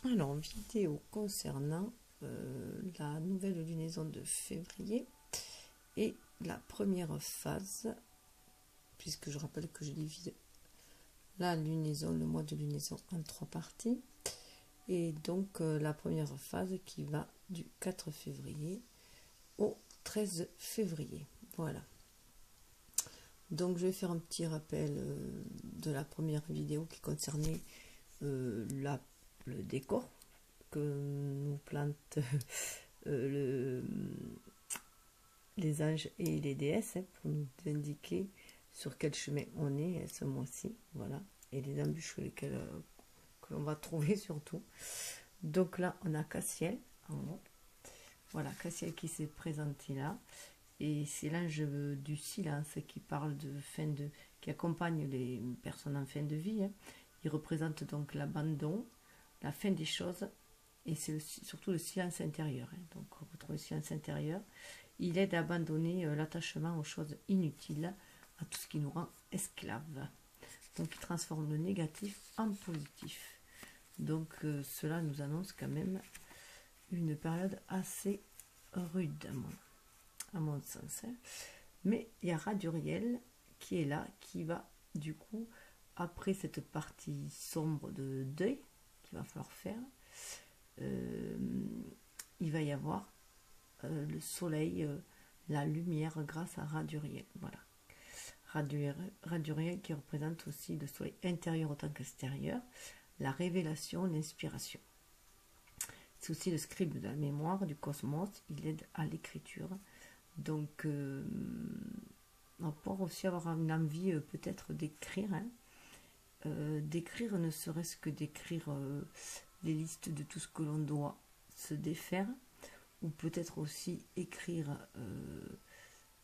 Alors, vidéo concernant la nouvelle lunaison de février et la première phase, puisque je rappelle que je divise la lunaison, le mois de lunaison en 3 parties, et donc la première phase qui va du 4 février au 13 février. Voilà. Donc je vais faire un petit rappel de la première vidéo qui concernait le décor que nous plante les anges et les déesses, pour nous indiquer sur quel chemin on est ce mois-ci, voilà, et les embûches lesquelles que l'on va trouver surtout. Donc là, on a Cassiel en haut, voilà, Cassiel qui s'est présenté là, et c'est l'ange du silence qui parle de fin de, qui accompagne les personnes en fin de vie, hein. Il représente donc l'abandon, la fin des choses, et c'est surtout le silence intérieur, hein. Donc on retrouve le silence intérieur. Il aide à abandonner l'attachement aux choses inutiles, à tout ce qui nous rend esclaves. Donc il transforme le négatif en positif. Donc cela nous annonce quand même une période assez rude à mon sens, hein. Mais il y a Raduriel qui est là, qui va du coup, après cette partie sombre de deuil qu'il va falloir faire, il va y avoir le soleil, la lumière grâce à Raduriel. Voilà. Raduriel qui représente aussi le soleil intérieur autant qu'extérieur, la révélation, l'inspiration. C'est aussi le scribe de la mémoire du cosmos, il aide à l'écriture. Donc, on peut aussi avoir une envie peut-être d'écrire, hein. D'écrire, ne serait-ce que d'écrire les listes de tout ce que l'on doit se défaire, ou peut-être aussi écrire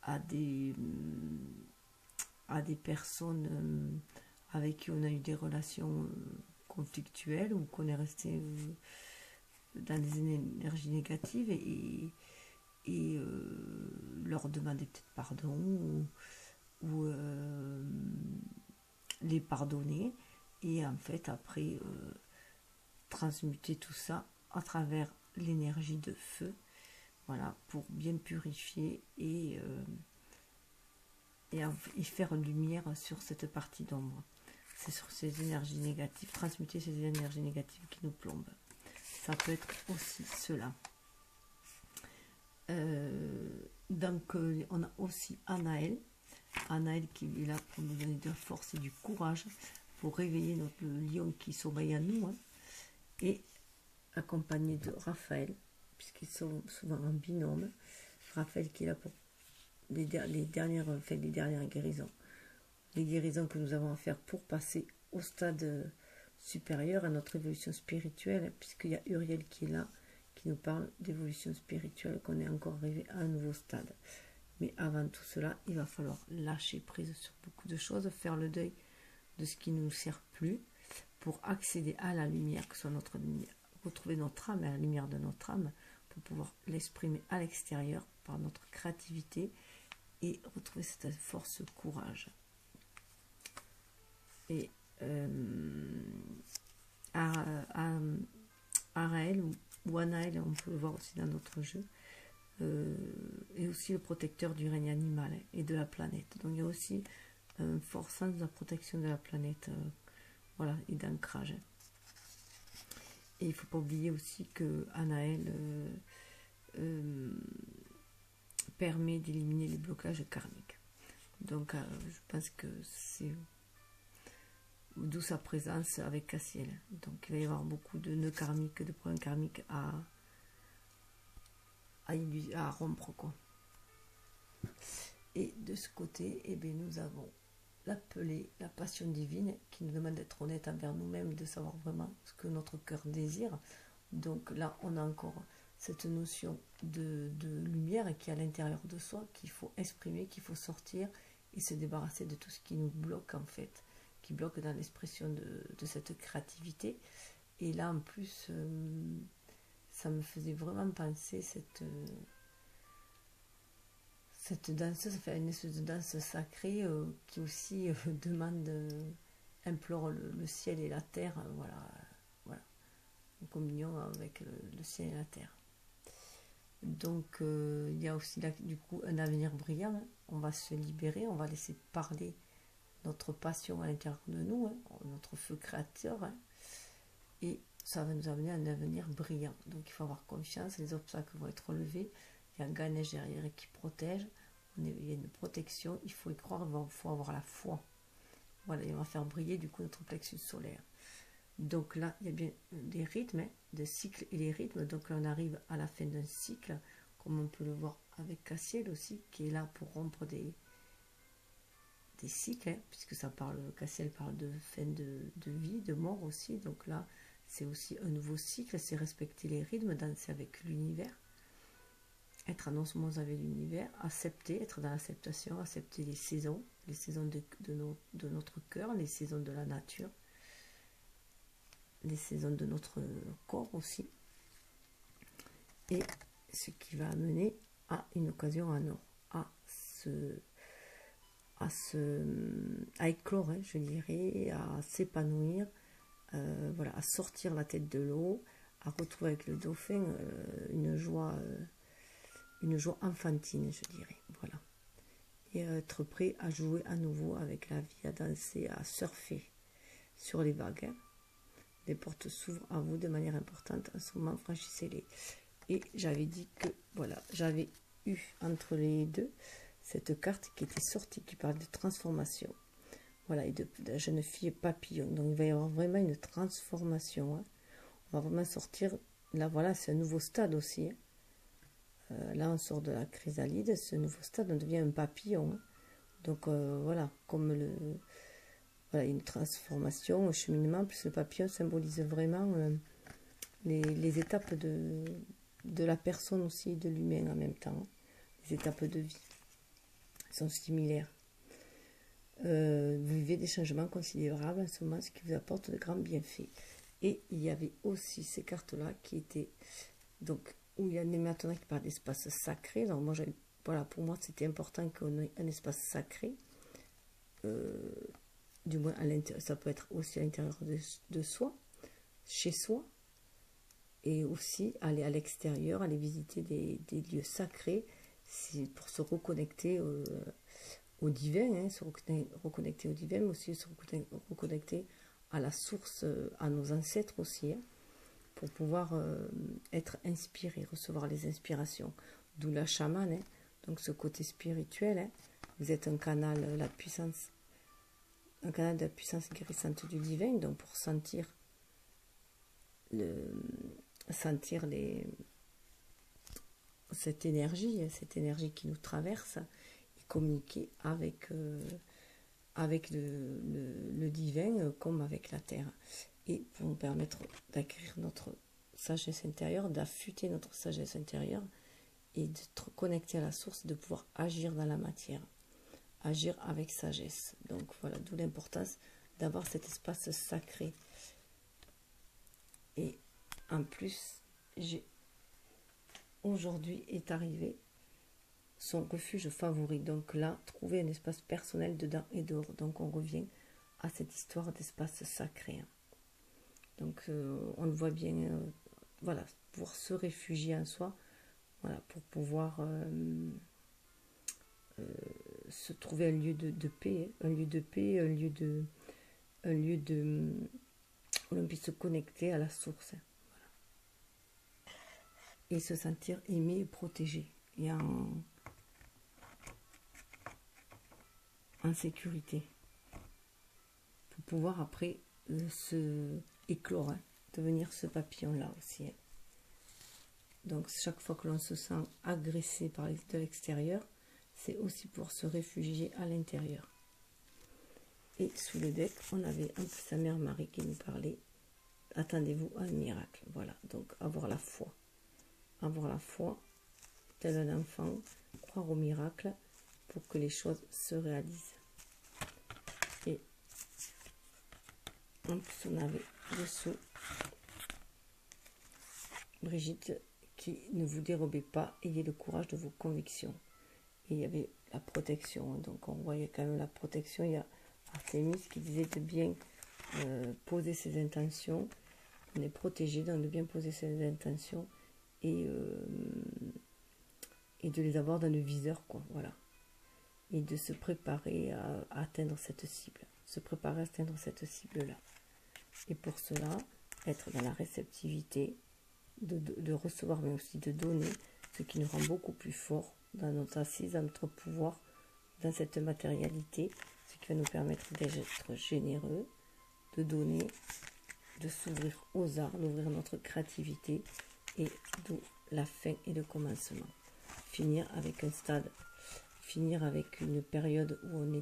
à des personnes avec qui on a eu des relations conflictuelles, ou qu'on est resté dans des énergies négatives, et leur demander peut-être pardon, ou les pardonner, et en fait après transmuter tout ça à travers l'énergie de feu, voilà, pour bien purifier et faire lumière sur cette partie d'ombre. C'est sur ces énergies négatives, transmuter ces énergies négatives qui nous plombent. Ça peut être aussi cela. Donc on a aussi Anaël qui est là pour nous donner de la force et du courage, pour réveiller notre lion qui sommeille à nous, hein, et accompagné de Raphaël, puisqu'ils sont souvent en binôme. Raphaël qui est là pour les dernières guérisons, les guérisons que nous avons à faire pour passer au stade supérieur à notre évolution spirituelle, puisqu'il y a Uriel qui est là, qui nous parle d'évolution spirituelle, qu'on est encore arrivé à un nouveau stade. Mais avant tout cela, il va falloir lâcher prise sur beaucoup de choses, faire le deuil de ce qui ne nous sert plus, pour accéder à la lumière, que soit notre lumière, retrouver notre âme, à la lumière de notre âme, pour pouvoir l'exprimer à l'extérieur par notre créativité, et retrouver cette force, ce courage. Et Araël ou Anaël, on peut le voir aussi dans notre jeu, et aussi le protecteur du règne animal et de la planète. Donc il y a aussi un fort sens de la protection de la planète, voilà, et d'ancrage. Et il ne faut pas oublier aussi que Anaël permet d'éliminer les blocages karmiques. Donc je pense que c'est d'où sa présence avec Cassiel. Donc il va y avoir beaucoup de nœuds karmiques, de problèmes karmiques à rompre, quoi. Et de ce côté, eh bien, nous avons l'appelé la passion divine, qui nous demande d'être honnête envers nous-mêmes, de savoir vraiment ce que notre cœur désire. Donc là, on a encore cette notion de lumière qui est à l'intérieur de soi, qu'il faut exprimer, qu'il faut sortir et se débarrasser de tout ce qui nous bloque, en fait, qui bloque dans l'expression de cette créativité. Et là, en plus, ça me faisait vraiment penser cette danse, ça fait une espèce de danse sacrée qui aussi demande, implore le ciel et la terre, voilà. Donc communion avec le ciel et la terre. Donc il y a aussi là, du coup, un avenir brillant, hein. On va se libérer, on va laisser parler notre passion à l'intérieur de nous, hein, notre feu créateur, hein, et ça va nous amener à un avenir brillant. Donc il faut avoir confiance, les obstacles vont être relevés, il y a un Ganesh derrière qui protège, il y a une protection, il faut y croire, il faut avoir la foi. Voilà, et on va faire briller du coup notre plexus solaire. Donc là, il y a bien des rythmes, hein, des cycles et les rythmes. Donc là, on arrive à la fin d'un cycle, comme on peut le voir avec Cassiel aussi, qui est là pour rompre des cycles, hein, puisque ça parle, Cassiel parle de fin de vie, de mort aussi. Donc là, c'est aussi un nouveau cycle, c'est respecter les rythmes, danser avec l'univers, être en osmose avec l'univers, accepter, être dans l'acceptation, accepter les saisons de notre cœur, les saisons de la nature, les saisons de notre corps aussi, et ce qui va amener à une occasion en or, à éclore, je dirais, à s'épanouir, voilà, à sortir la tête de l'eau, à retrouver avec le dauphin une joie enfantine, je dirais, voilà, et être prêt à jouer à nouveau avec la vie, à danser, à surfer sur les vagues, hein. Les portes s'ouvrent à vous de manière importante en ce moment, franchissez-les. Et j'avais dit que, voilà, j'avais eu entre les deux cette carte qui était sortie, qui parle de transformation. Voilà, et de la jeune fille papillon. Donc il va y avoir vraiment une transformation, hein. On va vraiment sortir, là voilà, c'est un nouveau stade aussi, hein. Là on sort de la chrysalide, ce nouveau stade, on devient un papillon, hein. Donc voilà, comme voilà, une transformation, un cheminement, plus le papillon symbolise vraiment les étapes de la personne aussi, de l'humain en même temps. Les étapes de vie sont similaires. Vous vivez des changements considérables en ce moment, ce qui vous apporte de grands bienfaits. Et il y avait aussi ces cartes-là qui étaient, donc, où il y a maintenant qui parlent d'espace sacré. Donc moi, voilà, pour moi, c'était important qu'on ait un espace sacré. Du moins, ça peut être aussi à l'intérieur de soi, chez soi, et aussi aller à l'extérieur, aller visiter des lieux sacrés, pour se reconnecter au divin, hein, se reconnecter au divin, mais aussi se reconnecter à la source, à nos ancêtres aussi, hein, pour pouvoir être inspiré, recevoir les inspirations. D'où la chamane, hein, donc ce côté spirituel, hein. Vous êtes un canal, un canal de la puissance guérissante du divin, donc pour sentir cette énergie qui nous traverse, et communiquer avec le divin comme avec la terre, et pour nous permettre d'acquérir notre sagesse intérieure, d'affûter notre sagesse intérieure et d'être connecté à la source, de pouvoir agir dans la matière, agir avec sagesse. Donc voilà, d'où l'importance d'avoir cet espace sacré. Et en plus, aujourd'hui est arrivé son refuge favori. Donc là, trouver un espace personnel dedans et dehors. Donc on revient à cette histoire d'espace sacré. Donc on le voit bien, voilà, pour se réfugier en soi, voilà, pour pouvoir se trouver un lieu de paix, un lieu de paix, un lieu de où l'on puisse se connecter à la source, voilà, et se sentir aimé et protégé et en sécurité, pour pouvoir après se éclore, hein, devenir ce papillon là aussi, hein. Donc chaque fois que l'on se sent agressé de l'extérieur, c'est aussi pour se réfugier à l'intérieur. Et sous le deck, on avait un peu sa mère Marie qui nous parlait, attendez-vous à un miracle. Voilà, donc avoir la foi, tel un enfant, croire au miracle pour que les choses se réalisent. Et en plus on avait dessous Brigitte qui ne vous dérobez pas, ayez le courage de vos convictions. Et il y avait la protection, donc on voyait quand même la protection. Il y a Artémis qui disait de bien poser ses intentions on est protégé, donc de bien poser ses intentions et de les avoir dans le viseur, quoi, voilà. Et de se préparer à atteindre cette cible. Se préparer à atteindre cette cible-là. Et pour cela, être dans la réceptivité, de recevoir, mais aussi de donner, ce qui nous rend beaucoup plus fort dans notre assise, dans notre pouvoir, dans cette matérialité, ce qui va nous permettre d'être généreux, de donner, de s'ouvrir aux arts, d'ouvrir notre créativité, et d'où la fin et le commencement. Finir avec un stade, finir avec une période où on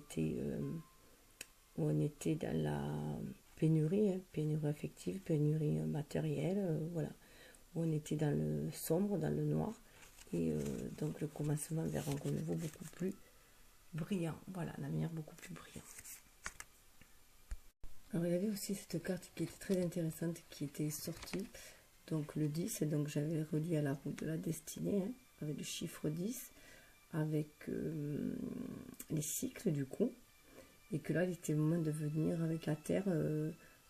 était dans la pénurie, pénurie affective, pénurie matérielle, voilà, où on était dans le sombre, dans le noir, et donc le commencement vers un renouveau beaucoup plus brillant, voilà, l'avenir beaucoup plus brillant. Alors il y avait aussi cette carte qui était très intéressante, qui était sortie, donc le 10, donc j'avais relié à la roue de la destinée, hein, avec le chiffre 10, avec les cycles du coup, et que là il était le moment de venir avec la terre,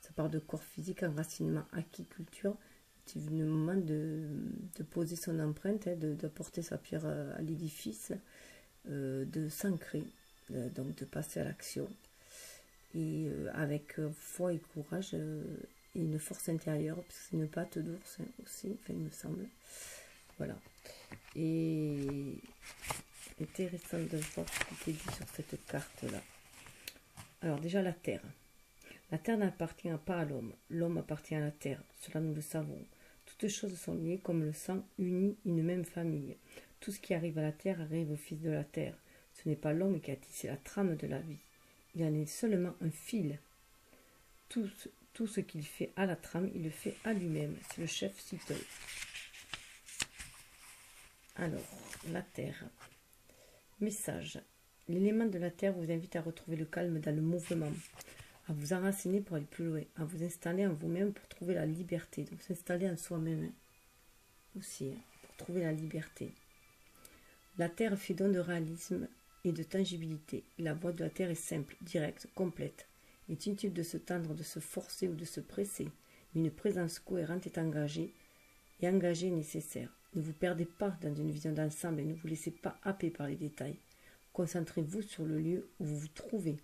ça part de corps physique, enracinement, acquis, culture, c'est le moment de poser son empreinte, hein, d'apporter sa pierre à l'édifice, de s'ancrer, donc de passer à l'action, et avec foi et courage, et une force intérieure, parce que c'est une patte d'ours, hein, aussi, enfin, il me semble, voilà. Et intéressant de voir ce qui est dit sur cette carte-là. Alors déjà la terre. La terre n'appartient pas à l'homme, l'homme appartient à la terre, cela nous le savons. Toutes choses sont liées comme le sang unit une même famille. Tout ce qui arrive à la terre arrive au fils de la terre. Ce n'est pas l'homme qui a tissé la trame de la vie. Il en est seulement un fil. Tout ce qu'il fait à la trame, il le fait à lui-même. C'est le chef Sitol. Alors, la terre. Message. L'élément de la terre vous invite à retrouver le calme dans le mouvement, à vous enraciner pour aller plus loin, à vous installer en vous-même pour trouver la liberté. Donc s'installer en soi-même, hein, aussi, hein, pour trouver la liberté. La terre fait don de réalisme et de tangibilité. La voie de la terre est simple, directe, complète. Il est inutile de se tendre, de se forcer ou de se presser. Mais une présence cohérente est engagée, et engagée est nécessaire. Ne vous perdez pas dans une vision d'ensemble et ne vous laissez pas happer par les détails. Concentrez-vous sur le lieu où vous vous trouvez.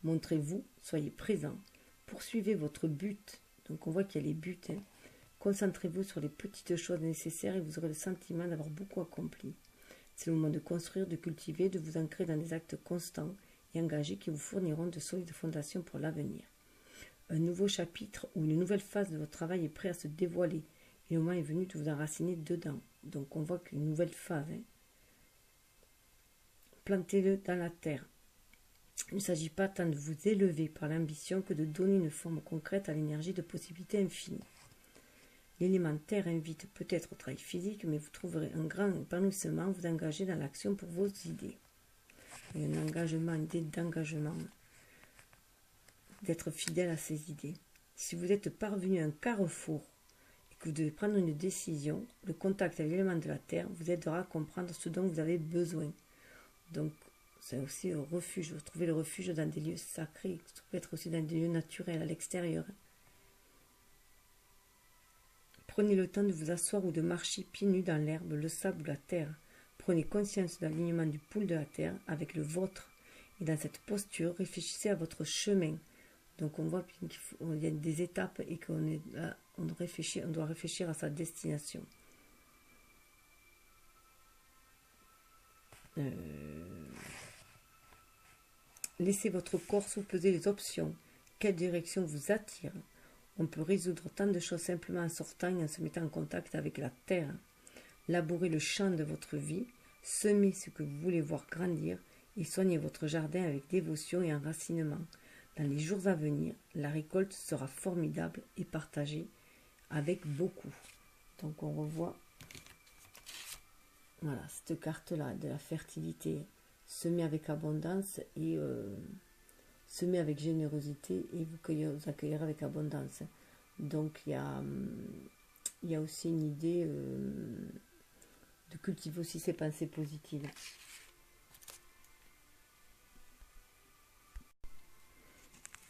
Montrez-vous, soyez présent. Poursuivez votre but. Donc on voit qu'il y a les buts. Hein. Concentrez-vous sur les petites choses nécessaires et vous aurez le sentiment d'avoir beaucoup accompli. C'est le moment de construire, de cultiver, de vous ancrer dans des actes constants et engagés qui vous fourniront de solides fondations pour l'avenir. Un nouveau chapitre ou une nouvelle phase de votre travail est prêt à se dévoiler et le moment est venu de vous enraciner dedans. Donc on voit qu'une nouvelle phase. Hein. Plantez-le dans la terre. Il ne s'agit pas tant de vous élever par l'ambition que de donner une forme concrète à l'énergie de possibilités infinies. L'élément terre invite peut-être au travail physique, mais vous trouverez un grand épanouissement vous engager dans l'action pour vos idées. Il y a un engagement, une idée d'engagement, d'être fidèle à ses idées. Si vous êtes parvenu à un carrefour et que vous devez prendre une décision, le contact avec l'élément de la terre vous aidera à comprendre ce dont vous avez besoin. Donc, c'est aussi un refuge. Vous trouvez le refuge dans des lieux sacrés. Ça peut être aussi dans des lieux naturels, à l'extérieur. Prenez le temps de vous asseoir ou de marcher pieds nus dans l'herbe, le sable ou la terre. Prenez conscience de l'alignement du pouls de la terre avec le vôtre. Et dans cette posture, réfléchissez à votre chemin. Donc on voit qu'il y a des étapes et qu'on est là, on doit réfléchir à sa destination. Laissez votre corps sous-peser les options. Quelle direction vous attire? On peut résoudre tant de choses simplement en sortant et en se mettant en contact avec la terre. Labourez le champ de votre vie, semez ce que vous voulez voir grandir et soignez votre jardin avec dévotion et enracinement. Dans les jours à venir, la récolte sera formidable et partagée avec beaucoup. Donc on revoit voilà, cette carte-là de la fertilité, semer avec abondance et semer avec générosité et vous accueillir avec abondance. Donc il y a aussi une idée de cultiver aussi ses pensées positives.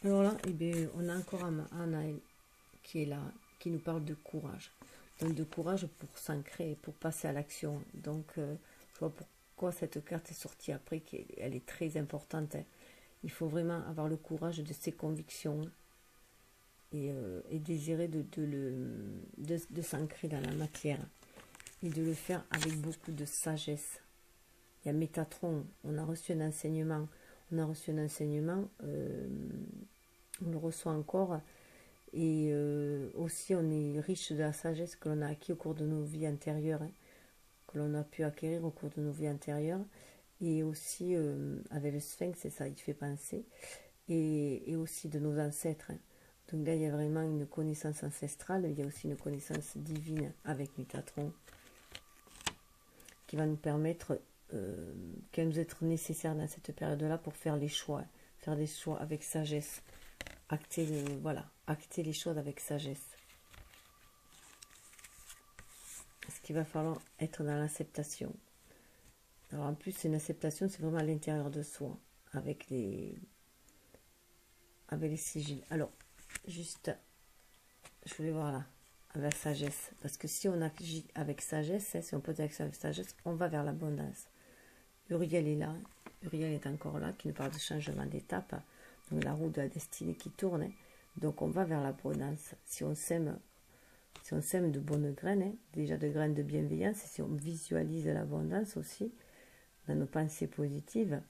Alors là, eh bien, on a encore Anaël qui est là, qui nous parle de courage. Donc de courage pour s'ancrer, pour passer à l'action. Donc je vois pourquoi cette carte est sortie après, qu'elle est très importante. Hein. Il faut vraiment avoir le courage de ses convictions et désirer de s'ancrer dans la matière et de le faire avec beaucoup de sagesse. Il y a Métatron, on a reçu un enseignement, on le reçoit encore, et aussi on est riche de la sagesse que l'on a acquis au cours de nos vies antérieures, hein, que l'on a pu acquérir au cours de nos vies antérieures, et aussi avec le Sphinx, c'est ça, il fait penser, et aussi de nos ancêtres. Hein. Donc là, il y a vraiment une connaissance ancestrale, il y a aussi une connaissance divine avec Métatron, qui va nous permettre, qui va nous être nécessaire dans cette période-là pour faire des choix avec sagesse, acter les choses avec sagesse. Ce qu'il va falloir être dans l'acceptation. Alors en plus, c'est une acceptation, c'est vraiment à l'intérieur de soi, avec les sigils. Alors, juste, je voulais voir là, avec la sagesse, parce que si on agit avec sagesse, hein, si on pose l'action avec sagesse, on va vers l'abondance. Uriel est là, Uriel est encore là, qui nous parle de changement d'étape, donc la roue de la destinée qui tourne, hein. Donc on va vers l'abondance. Si on sème de bonnes graines, hein, déjà de graines de bienveillance, et si on visualise l'abondance aussi, dans nos pensées positives,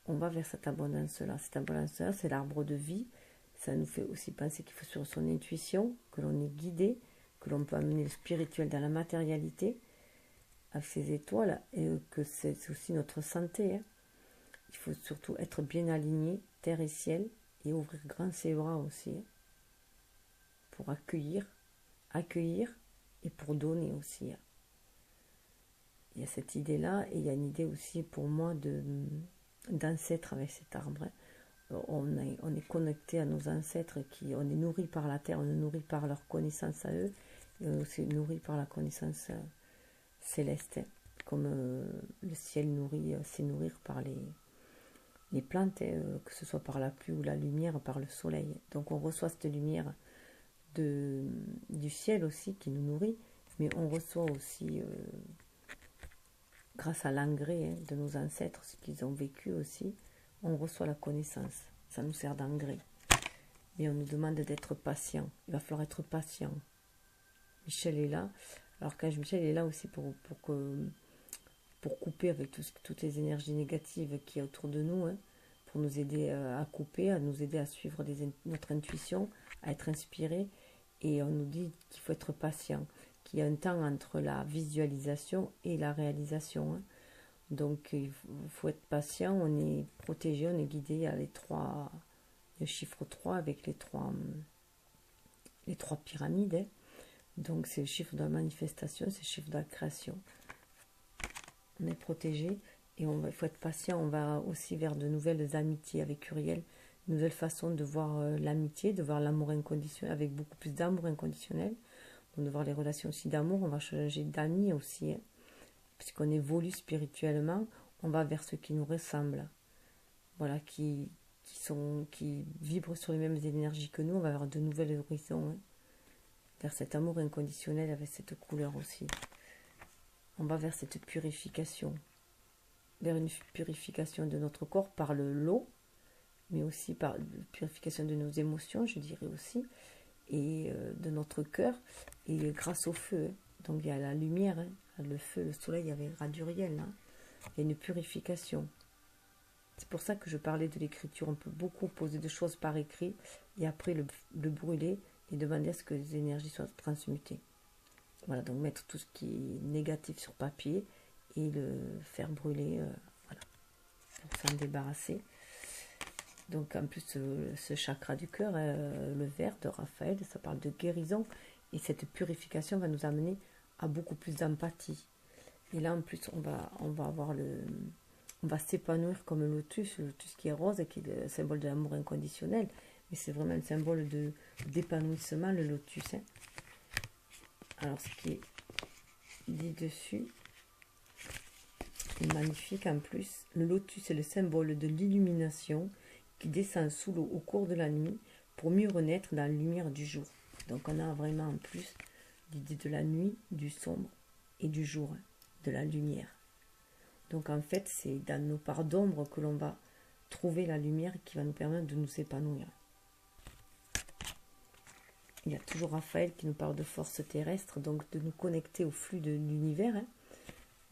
on va vers cette abondance-là. Cette abondance-là, c'est l'arbre de vie. Ça nous fait aussi penser qu'il faut suivre son intuition, que l'on est guidé, que l'on peut amener le spirituel dans la matérialité, avec ses étoiles, et que c'est aussi notre santé. Hein. Il faut surtout être bien aligné, terre et ciel, et ouvrir grand ses bras aussi, hein, pour accueillir, et pour donner aussi. Hein. Il y a cette idée-là, et il y a une idée aussi pour moi d'ancêtre avec cet arbre. Hein. On est connecté à nos ancêtres, on est nourri par la terre, on est nourri par leur connaissance à eux, et on est aussi nourri par la connaissance céleste, hein. Comme le ciel sait nourrir par les plantes, que ce soit par la pluie ou la lumière, par le soleil. Donc on reçoit cette lumière du ciel aussi qui nous nourrit, mais on reçoit aussi, grâce à l'engrais, hein, de nos ancêtres, ce qu'ils ont vécu aussi, on reçoit la connaissance. Ça nous sert d'engrais. Mais on nous demande d'être patient. Il va falloir être patient. Michel est là. Alors quand Michel est là aussi pour couper avec toutes les énergies négatives qu'il y a autour de nous, hein, pour nous aider à couper, à nous aider à suivre notre intuition, à être inspiré. Et on nous dit qu'il faut être patient, qu'il y a un temps entre la visualisation et la réalisation. Hein. Donc il faut être patient, on est protégé, on est guidé. Il y a le chiffre 3 avec les trois pyramides. Hein. Donc c'est le chiffre de la manifestation, c'est le chiffre de la création. On est protégé et il faut être patient. On va aussi vers de nouvelles amitiés avec Uriel, une nouvelle façon de voir l'amitié, de voir l'amour inconditionnel, avec beaucoup plus d'amour inconditionnel. Donc de voir les relations aussi d'amour, on va changer d'amis aussi, hein. Puisqu'on évolue spirituellement, on va vers ceux qui nous ressemblent, voilà, qui vibrent sur les mêmes énergies que nous. On va vers de nouvelles horizons, hein, vers cet amour inconditionnel avec cette couleur aussi. On va vers cette purification, vers une purification de notre corps par l'eau, mais aussi par la purification de nos émotions, je dirais aussi, et de notre cœur, et grâce au feu. Donc il y a la lumière, hein, le feu, le soleil avec Raduriel, hein. Il y a une purification. C'est pour ça que je parlais de l'écriture. On peut beaucoup poser des choses par écrit, et après le brûler, et demander à ce que les énergies soient transmutées. Voilà, donc mettre tout ce qui est négatif sur papier et le faire brûler, voilà, pour s'en débarrasser. Donc en plus, ce chakra du cœur, le vert de Raphaël, ça parle de guérison, et cette purification va nous amener à beaucoup plus d'empathie. Et là en plus, on va s'épanouir comme le lotus qui est rose, et qui est le symbole de l'amour inconditionnel, mais c'est vraiment un symbole d'épanouissement, le lotus, hein. Alors ce qui est dit dessus est magnifique en plus. Le lotus est le symbole de l'illumination qui descend sous l'eau au cours de la nuit pour mieux renaître dans la lumière du jour. Donc on a vraiment en plus l'idée de la nuit, du sombre et du jour, de la lumière. Donc en fait, c'est dans nos parts d'ombre que l'on va trouver la lumière qui va nous permettre de nous épanouir. Il y a toujours Raphaël qui nous parle de force terrestre, donc de nous connecter au flux de l'univers.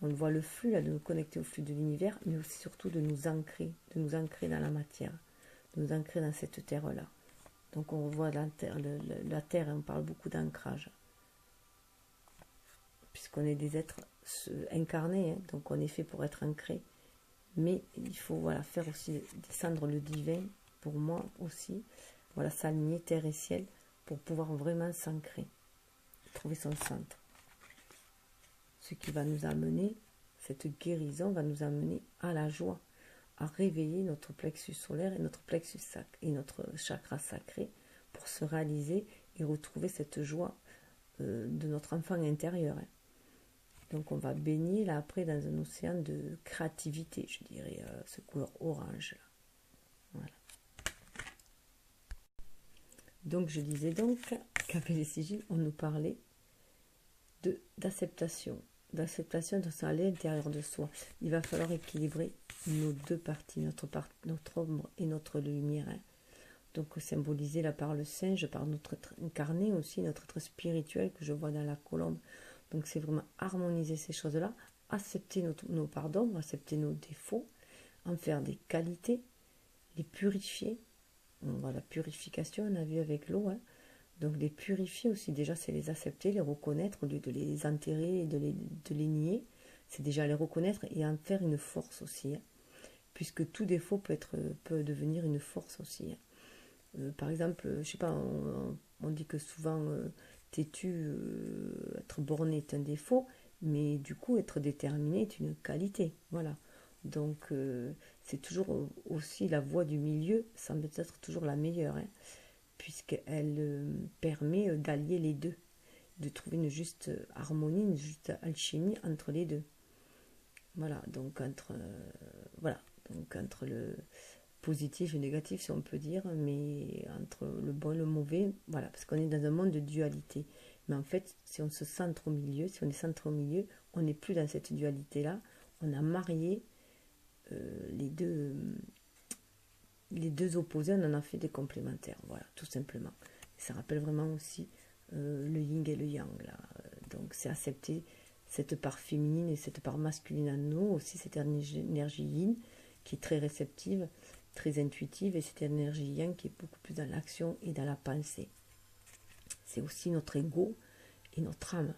On voit le flux, là, de nous connecter au flux de l'univers, mais aussi surtout de nous ancrer dans la matière, de nous ancrer dans cette terre-là. Donc on voit la terre, on parle beaucoup d'ancrage. Puisqu'on est des êtres incarnés, donc on est fait pour être ancrés. Mais il faut faire aussi descendre le divin, pour moi aussi, s'aligner terre et ciel, pour pouvoir vraiment s'ancrer, trouver son centre. Ce qui va nous amener, cette guérison va nous amener à la joie, à réveiller notre plexus solaire et notre plexus sacré et notre chakra sacré pour se réaliser et retrouver cette joie de notre enfant intérieur. Donc on va baigner là après dans un océan de créativité, je dirais, ce couleur orange. Là. Voilà. Donc je disais donc qu'avec les sigils, on nous parlait d'acceptation. D'acceptation de ça à l'intérieur de soi. Il va falloir équilibrer nos deux parties, notre ombre et notre lumière. Donc symbolisé là par le singe, par notre être incarné aussi, notre être spirituel que je vois dans la colombe. Donc c'est vraiment harmoniser ces choses-là, accepter nos parts d'ombre, accepter nos défauts, en faire des qualités, les purifier. La purification, on a vu avec l'eau. Donc les purifier aussi, déjà c'est les accepter, les reconnaître, au lieu de les enterrer et de les nier. C'est déjà les reconnaître et en faire une force aussi. Puisque tout défaut peut devenir une force aussi. Par exemple, je sais pas, on dit que souvent têtu, être borné est un défaut, mais du coup être déterminé est une qualité. Voilà. Donc c'est toujours aussi la voie du milieu, semble être toujours la meilleure, puisqu'elle permet d'allier les deux, de trouver une juste harmonie, une juste alchimie entre les deux. Voilà, donc entre le positif et négatif, si on peut dire, mais entre le bon et le mauvais, voilà, parce qu'on est dans un monde de dualité. Mais en fait, si on se centre au milieu, si on est centré au milieu, on n'est plus dans cette dualité-là. On a marié les deux opposés, on en a fait des complémentaires, voilà, tout simplement. Ça rappelle vraiment aussi le yin et le yang, là. Donc c'est accepter cette part féminine et cette part masculine en nous, aussi cette énergie yin qui est très réceptive, très intuitive, et cette énergie yang qui est beaucoup plus dans l'action et dans la pensée. C'est aussi notre ego et notre âme.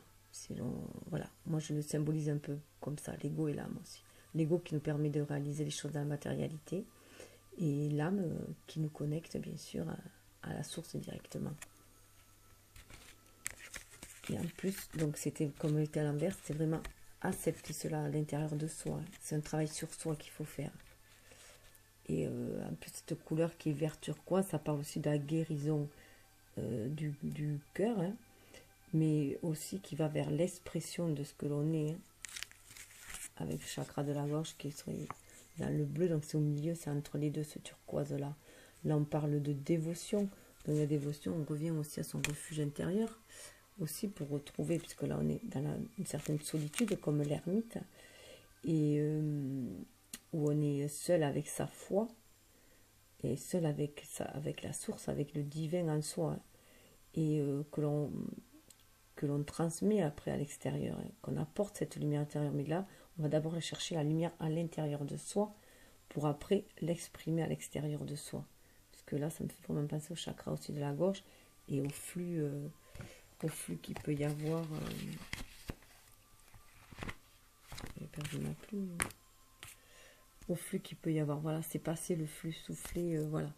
Voilà, moi je le symbolise un peu comme ça, l'ego et l'âme aussi. L'ego qui nous permet de réaliser les choses dans la matérialité, et l'âme qui nous connecte bien sûr à la source directement. Et en plus, donc c'était comme était à l'envers, c'est vraiment accepter cela à l'intérieur de soi. C'est un travail sur soi qu'il faut faire. Et en plus, cette couleur qui est vert turquoise, ça parle aussi de la guérison du cœur, mais aussi qui va vers l'expression de ce que l'on est, avec le chakra de la gorge qui est dans le bleu, donc c'est au milieu, c'est entre les deux, ce turquoise-là. Là, on parle de dévotion. Dans la dévotion, on revient aussi à son refuge intérieur, aussi pour retrouver, puisque là, on est dans une certaine solitude, comme l'ermite, et où on est seul avec sa foi, et seul avec la source, avec le divin en soi, et que l'on transmet après à l'extérieur, qu'on apporte cette lumière intérieure. Mais là, on va d'abord chercher la lumière à l'intérieur de soi, pour après l'exprimer à l'extérieur de soi. Parce que là, ça me fait vraiment penser au chakra aussi de la gorge, et au flux qu'il peut y avoir. J'ai perdu ma plume. Au flux qu'il peut y avoir. Voilà, c'est passer le flux, souffler, voilà.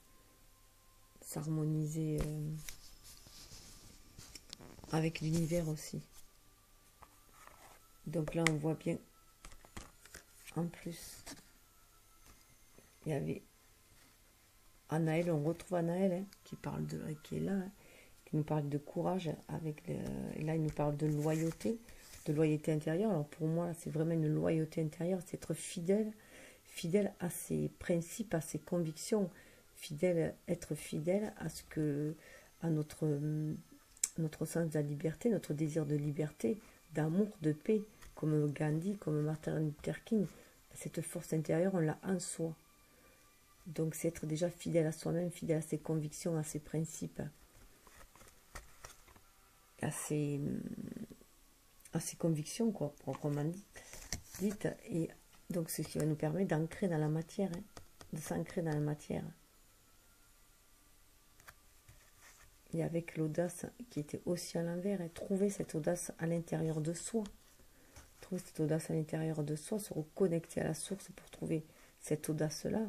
S'harmoniser avec l'univers aussi. Donc là, on voit bien, en plus, il y avait Anaël, on retrouve Anaël, qui est là, qui nous parle de courage, et là, il nous parle de loyauté intérieure. Alors pour moi, c'est vraiment une loyauté intérieure, c'est être fidèle à ses principes, à ses convictions, être fidèle à notre notre sens de la liberté, notre désir de liberté, d'amour, de paix, comme Gandhi, comme Martin Luther King. Cette force intérieure, on l'a en soi. Donc c'est être déjà fidèle à soi-même, fidèle à ses convictions, à ses principes, à ses convictions, quoi, proprement dit. Et donc ce qui va nous permettre d'ancrer dans la matière, hein, de s'ancrer dans la matière. Et avec l'audace qui était aussi à l'envers, hein, trouver cette audace à l'intérieur de soi. Trouver cette audace à l'intérieur de soi, se reconnecter à la source pour trouver cette audace-là,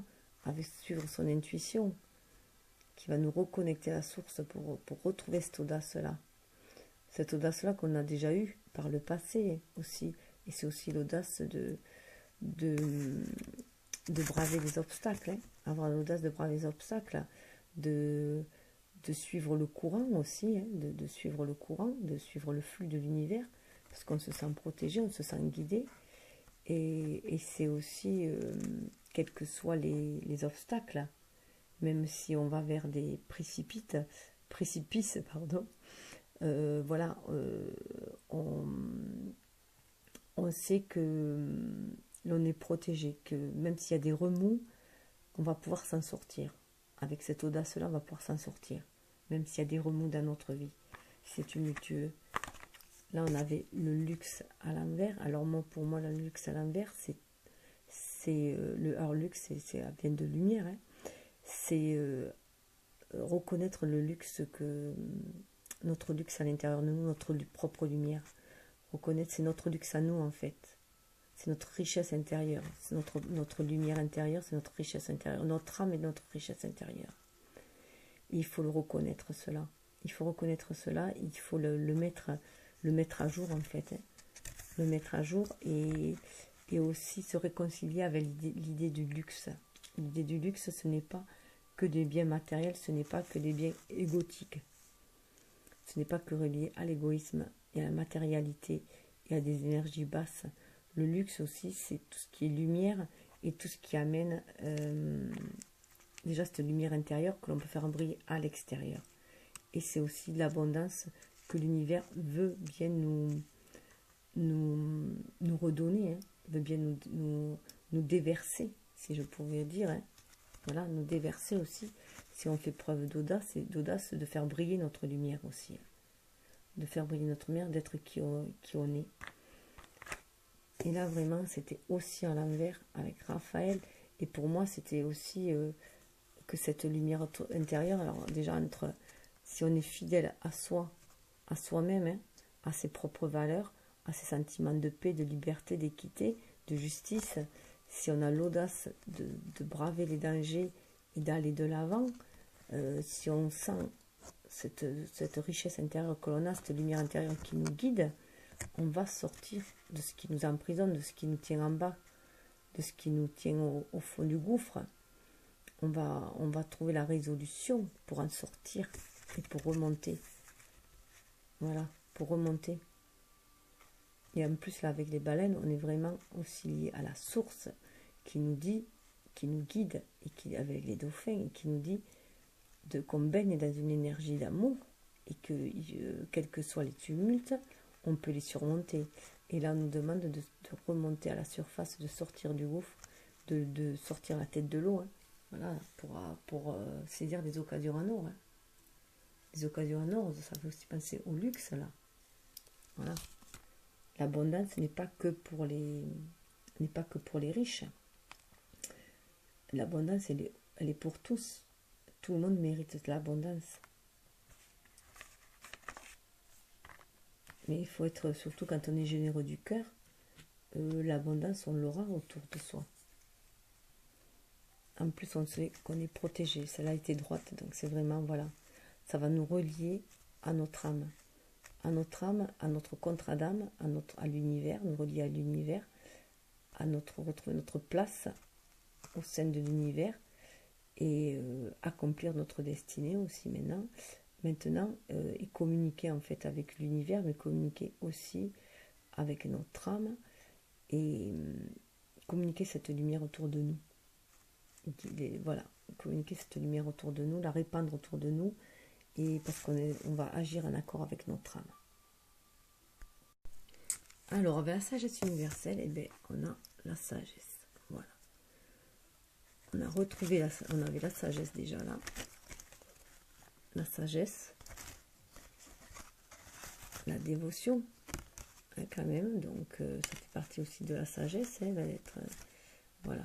avec suivre son intuition, qui va nous reconnecter à la source pour retrouver cette audace-là. Cette audace-là qu'on a déjà eue par le passé aussi. Et c'est aussi l'audace de braver les obstacles, hein. Avoir l'audace de braver les obstacles, de suivre le courant aussi, hein, de suivre le courant, de suivre le flux de l'univers, parce qu'on se sent protégé, on se sent guidé. Et c'est aussi, quels que soient les obstacles, même si on va vers des précipices, pardon, voilà, on sait que l'on est protégé, que même s'il y a des remous, on va pouvoir s'en sortir. Avec cette audace-là, on va pouvoir s'en sortir, même s'il y a des remous dans notre vie. C'est tumultueux. Là, on avait le luxe à l'envers. Alors moi, pour moi, le luxe à l'envers, le luxe, c'est bien de lumière. Hein. C'est reconnaître le luxe notre luxe à l'intérieur de nous, notre propre lumière. Reconnaître, c'est notre luxe à nous en fait. C'est notre richesse intérieure. C'est notre lumière intérieure, c'est notre richesse intérieure. Notre âme est notre richesse intérieure. Et il faut le reconnaître cela. Il faut reconnaître cela, il faut le mettre à jour en fait. Hein. Le mettre à jour et aussi se réconcilier avec l'idée du luxe. L'idée du luxe, ce n'est pas que des biens matériels, ce n'est pas que des biens égotiques. Ce n'est pas que relié à l'égoïsme et à la matérialité et à des énergies basses. Le luxe aussi, c'est tout ce qui est lumière et tout ce qui amène déjà cette lumière intérieure que l'on peut faire briller à l'extérieur. Et c'est aussi de l'abondance que l'univers veut bien nous redonner, hein, veut bien nous déverser, si je pouvais dire. Hein. Voilà, nous déverser aussi, si on fait preuve d'audace, et d'audace de faire briller notre lumière aussi. De faire briller notre lumière, d'être qui on est. Et là, vraiment, c'était aussi à l'envers avec Raphaël. Et pour moi, c'était aussi que cette lumière intérieure, alors déjà, si on est fidèle à soi, à soi-même, hein, à ses propres valeurs, à ses sentiments de paix, de liberté, d'équité, de justice, si on a l'audace de braver les dangers et d'aller de l'avant, si on sent cette richesse intérieure que l'on a, cette lumière intérieure qui nous guide, on va sortir de ce qui nous emprisonne, de ce qui nous tient en bas, de ce qui nous tient au fond du gouffre. On va trouver la résolution pour en sortir et pour remonter. Voilà, pour remonter. Et en plus, là, avec les baleines, on est vraiment aussi lié à la source qui nous dit, qui nous guide, et avec les dauphins, et qui nous dit qu'on baigne dans une énergie d'amour, et que, quels que soient les tumultes, on peut les surmonter. Et là, on nous demande de remonter à la surface, de sortir du gouffre, de sortir la tête de l'eau, hein, voilà, pour saisir des occasions en or. Hein. Les occasions en or, ça fait aussi penser au luxe, là. Voilà. L'abondance n'est pas que pour les riches. L'abondance, elle est pour tous. Tout le monde mérite de l'abondance. Mais il faut être, surtout quand on est généreux du cœur, l'abondance, on l'aura autour de soi. En plus, on sait qu'on est protégé. Celle-là était droite, donc c'est vraiment, voilà. Ça va nous relier à notre âme. À notre âme, à notre contrat d'âme, à l'univers, nous relier à l'univers, retrouver notre place au sein de l'univers et accomplir notre destinée aussi maintenant et communiquer en fait avec l'univers, mais communiquer aussi avec notre âme et communiquer cette lumière autour de nous. Voilà, communiquer cette lumière autour de nous, la répandre autour de nous et parce on va agir en accord avec notre âme. Alors, avec la sagesse universelle, eh bien, on a la sagesse. Voilà. On a retrouvé, on avait la sagesse déjà là. La sagesse. La dévotion, hein, quand même. Donc, ça fait partie aussi de la sagesse. Hein, voilà.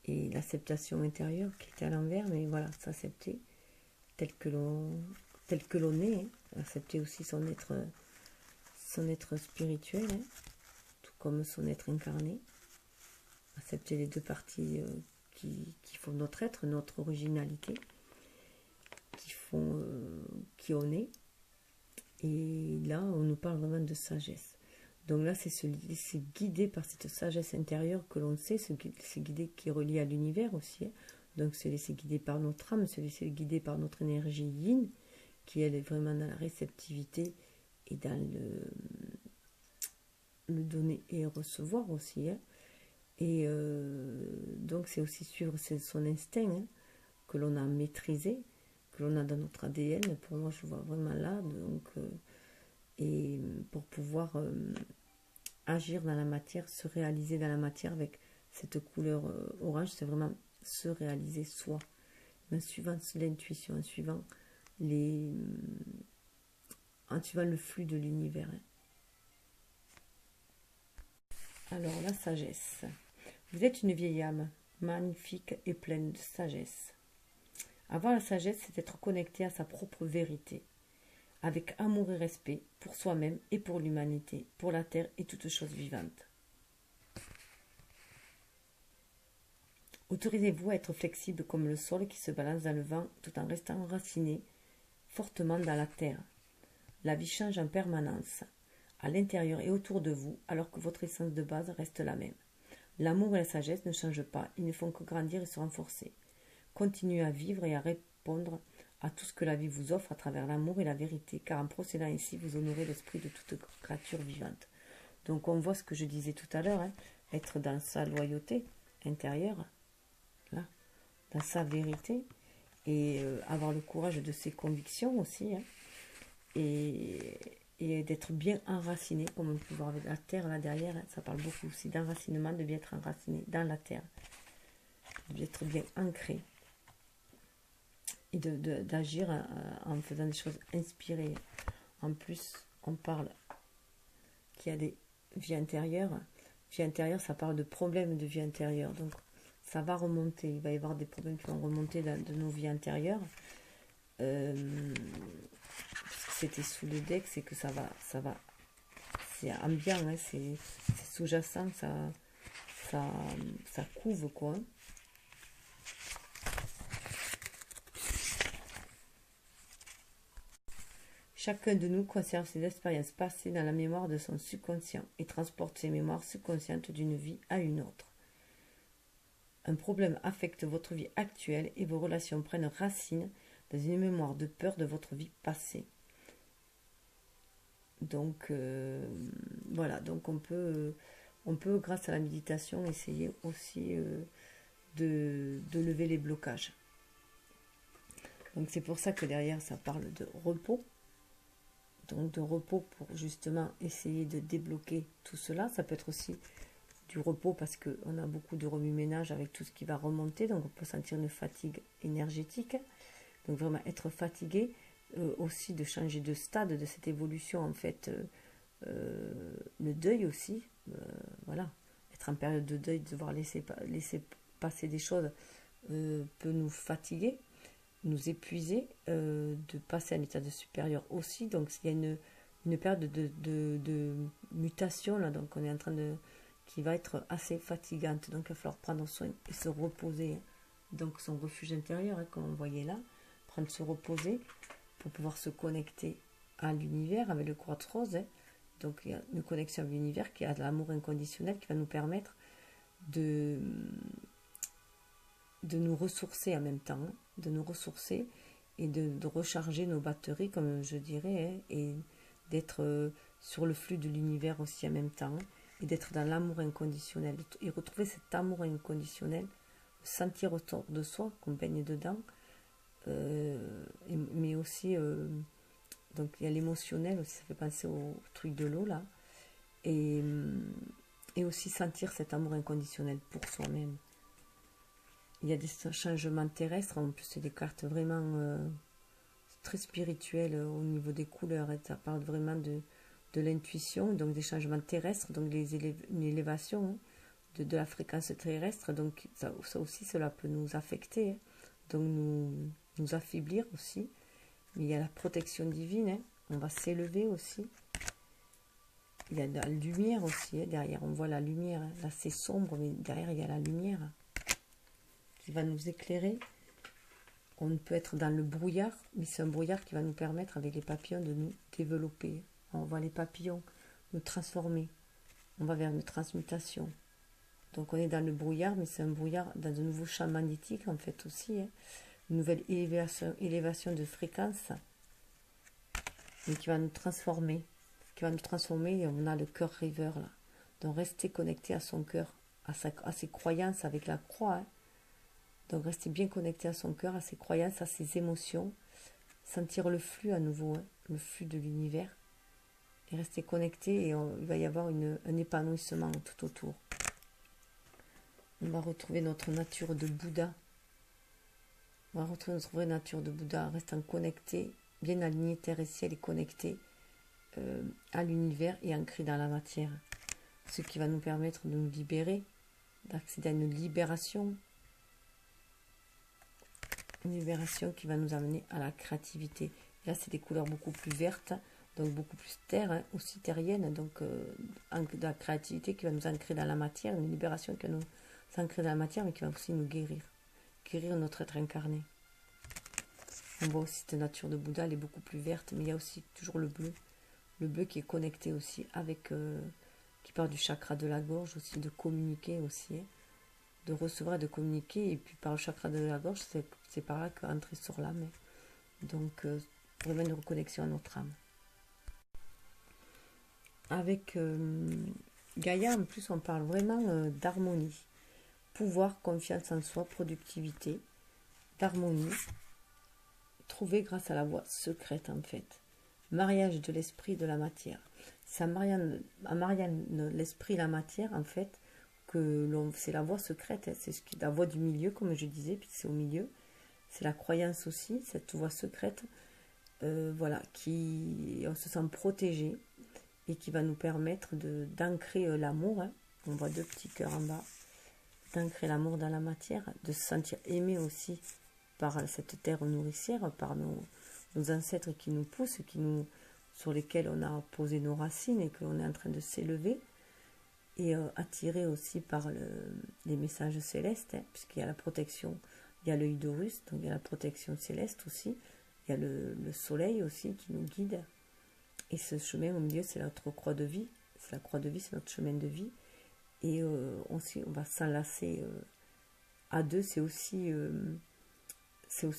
Et l'acceptation intérieure qui était à l'envers, mais voilà, s'accepter tel que l'on est. Hein, accepter aussi son être spirituel. Hein, comme son être incarné, accepter les deux parties qui font notre être, notre originalité, qui on est. Et là, on nous parle vraiment de sagesse. Donc là, c'est se laisser guider par cette sagesse intérieure que l'on sait, se guider qui est relié à l'univers aussi. Hein. Donc se laisser guider par notre âme, se laisser guider par notre énergie yin, qui elle est vraiment dans la réceptivité et dans le donner et recevoir aussi. Hein. Et donc c'est aussi suivre son instinct hein, que l'on a maîtrisé, que l'on a dans notre ADN. Pour moi, je vois vraiment là. Donc, et pour pouvoir agir dans la matière, se réaliser dans la matière avec cette couleur orange, c'est vraiment se réaliser soi. En suivant l'intuition, en suivant le flux de l'univers. Hein. Alors, la sagesse. Vous êtes une vieille âme, magnifique et pleine de sagesse. Avoir la sagesse, c'est être connecté à sa propre vérité, avec amour et respect pour soi-même et pour l'humanité, pour la terre et toute chose vivante. Autorisez-vous à être flexible comme le sol qui se balance dans le vent tout en restant enraciné fortement dans la terre. La vie change en permanence, à l'intérieur et autour de vous, alors que votre essence de base reste la même. L'amour et la sagesse ne changent pas, ils ne font que grandir et se renforcer. Continuez à vivre et à répondre à tout ce que la vie vous offre à travers l'amour et la vérité, car en procédant ainsi, vous honorez l'esprit de toute créature vivante. Donc on voit ce que je disais tout à l'heure, hein, être dans sa loyauté intérieure, là, dans sa vérité, et avoir le courage de ses convictions aussi, hein, et d'être bien enraciné, comme on peut voir avec la terre là derrière, hein, ça parle beaucoup aussi d'enracinement, de bien être enraciné dans la terre, d'être bien ancré, et d'agir en faisant des choses inspirées. En plus, on parle qu'il y a des vies intérieures. Vie intérieure, ça parle de problèmes de vie intérieure. Donc, ça va remonter. Il va y avoir des problèmes qui vont remonter de nos vies intérieures. C'était sous le deck, c'est que ça va. C'est ambiant, hein, c'est sous-jacent, ça couve, quoi. Chacun de nous conserve ses expériences passées dans la mémoire de son subconscient et transporte ses mémoires subconscientes d'une vie à une autre. Un problème affecte votre vie actuelle et vos relations prennent racine dans une mémoire de peur de votre vie passée. Donc, voilà, donc on peut, grâce à la méditation, essayer aussi de lever les blocages. Donc c'est pour ça que derrière, ça parle de repos. Donc de repos pour justement essayer de débloquer tout cela. Ça peut être aussi du repos parce qu'on a beaucoup de remue-ménage avec tout ce qui va remonter. Donc on peut sentir une fatigue énergétique. Donc vraiment être fatigué. Aussi de changer de stade de cette évolution en fait. Le deuil aussi. Voilà. Être en période de deuil, devoir laisser passer des choses peut nous fatiguer, nous épuiser, de passer à un état de supérieur aussi. Donc il y a une période de mutation là, donc on est en train qui va être assez fatigante. Donc il va falloir prendre soin et se reposer. Donc son refuge intérieur, hein, comme on voyait là, se reposer pour pouvoir se connecter à l'univers avec le quartz rose. Hein. Donc il y a une connexion à l'univers qui a de l'amour inconditionnel qui va nous permettre de nous ressourcer en même temps, hein, de nous ressourcer et de recharger nos batteries, comme je dirais, hein, et d'être sur le flux de l'univers aussi en même temps, hein, et d'être dans l'amour inconditionnel, et retrouver cet amour inconditionnel, sentir autour de soi qu'on baigne dedans, mais aussi, donc il y a l'émotionnel aussi, ça fait penser au truc de l'eau là, et, et aussi sentir cet amour inconditionnel pour soi-même. Il y a des changements terrestres, en plus c'est des cartes vraiment très spirituelles au niveau des couleurs, et ça parle vraiment de l'intuition, donc des changements terrestres, donc une élévation hein, de la fréquence terrestre, donc ça aussi cela peut nous affecter, hein, donc nous affaiblir aussi, mais il y a la protection divine, hein, on va s'élever aussi, il y a de la lumière aussi, hein, derrière on voit la lumière, hein, là c'est sombre, mais derrière il y a la lumière qui va nous éclairer. On peut être dans le brouillard, mais c'est un brouillard qui va nous permettre avec les papillons de nous développer. On voit les papillons nous transformer, on va vers une transmutation. Donc on est dans le brouillard, mais c'est un brouillard dans de nouveaux champs magnétiques en fait aussi. Hein. Une nouvelle élévation de fréquence, mais qui va nous transformer. Et on a le cœur rêveur là. Donc rester connecté à son cœur, à ses croyances avec la croix. Hein. Donc rester bien connecté à son cœur, à ses croyances, à ses émotions. Sentir le flux à nouveau, hein, le flux de l'univers. Et rester connecté et il va y avoir un épanouissement tout autour. On va retrouver notre nature de Bouddha. On va retrouver notre vraie nature de Bouddha, restant connecté, bien aligné terre et ciel et connecté à l'univers et ancré dans la matière. Ce qui va nous permettre de nous libérer, d'accéder à une libération. Une libération qui va nous amener à la créativité. Et là, c'est des couleurs beaucoup plus vertes, donc beaucoup plus terre, hein, aussi terrienne, donc de la créativité qui va nous ancrer dans la matière, une libération qui va nous ancrer dans la matière, mais qui va aussi nous guérir. Guérir notre être incarné. On voit aussi cette nature de Bouddha, elle est beaucoup plus verte, mais il y a aussi toujours le bleu qui est connecté aussi avec, qui part du chakra de la gorge aussi, de communiquer aussi, hein, de recevoir et de communiquer, et puis par le chakra de la gorge, c'est par là qu'entrer sur l'âme, hein. Donc vraiment une reconnexion à notre âme. Avec Gaïa, en plus, on parle vraiment d'harmonie, pouvoir, confiance en soi, productivité, d'harmonie, trouvée grâce à la voie secrète en fait. Mariage de l'esprit et de la matière. C'est à Marianne l'esprit et la matière en fait que c'est la voie secrète, hein, c'est la voie du milieu comme je disais, puis c'est au milieu. C'est la croyance aussi, cette voie secrète, voilà, qui on se sent protégé et qui va nous permettre d'ancrer l'amour. Hein. On voit 2 petits cœurs en bas. D'ancrer l'amour dans la matière, de se sentir aimé aussi par cette terre nourricière, par nos ancêtres qui nous poussent, sur lesquels on a posé nos racines et qu'on est en train de s'élever, et attiré aussi par les messages célestes, hein, puisqu'il y a la protection, il y a l'œil d'Horus, donc il y a la protection céleste aussi, il y a le soleil aussi qui nous guide, et ce chemin au milieu c'est notre croix de vie, c'est la croix de vie, c'est notre chemin de vie, et on va s'enlacer à deux, c'est aussi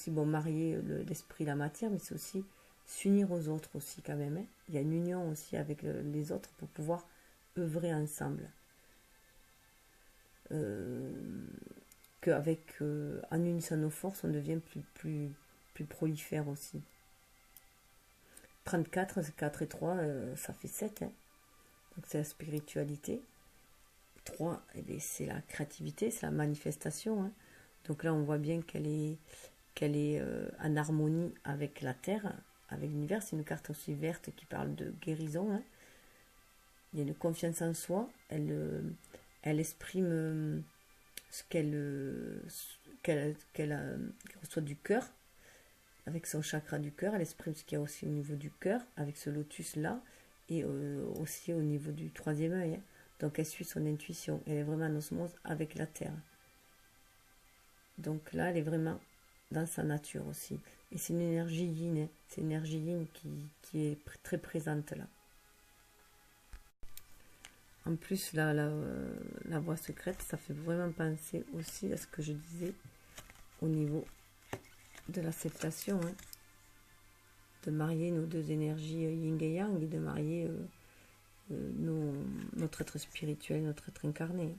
bon, marier l'esprit et la matière, mais c'est aussi s'unir aux autres aussi quand même, hein. Il y a une union aussi avec les autres pour pouvoir œuvrer ensemble. Qu'avec en unissant nos forces, on devient plus prolifère aussi. 34, c'est 4 et 3, ça fait 7. Hein. Donc c'est la spiritualité. 3, eh c'est la créativité, c'est la manifestation. Hein. Donc là, on voit bien qu'elle est en harmonie avec la Terre, avec l'univers. C'est une carte aussi verte qui parle de guérison. Hein. Il y a une confiance en soi. Elle exprime ce qu'elle reçoit du cœur, avec son chakra du cœur. Elle exprime ce qu'il y a aussi au niveau du cœur, avec ce lotus-là, et aussi au niveau du 3e œil. Hein. Donc elle suit son intuition. Elle est vraiment en osmose avec la Terre. Donc là, elle est vraiment dans sa nature aussi. Et c'est une énergie yin. Hein. C'est une énergie yin qui est très présente là. En plus, là, la voie secrète, ça fait vraiment penser aussi à ce que je disais au niveau de l'acceptation. Hein. De marier nos 2 énergies yin et yang et de marier notre être spirituel, notre être incarné.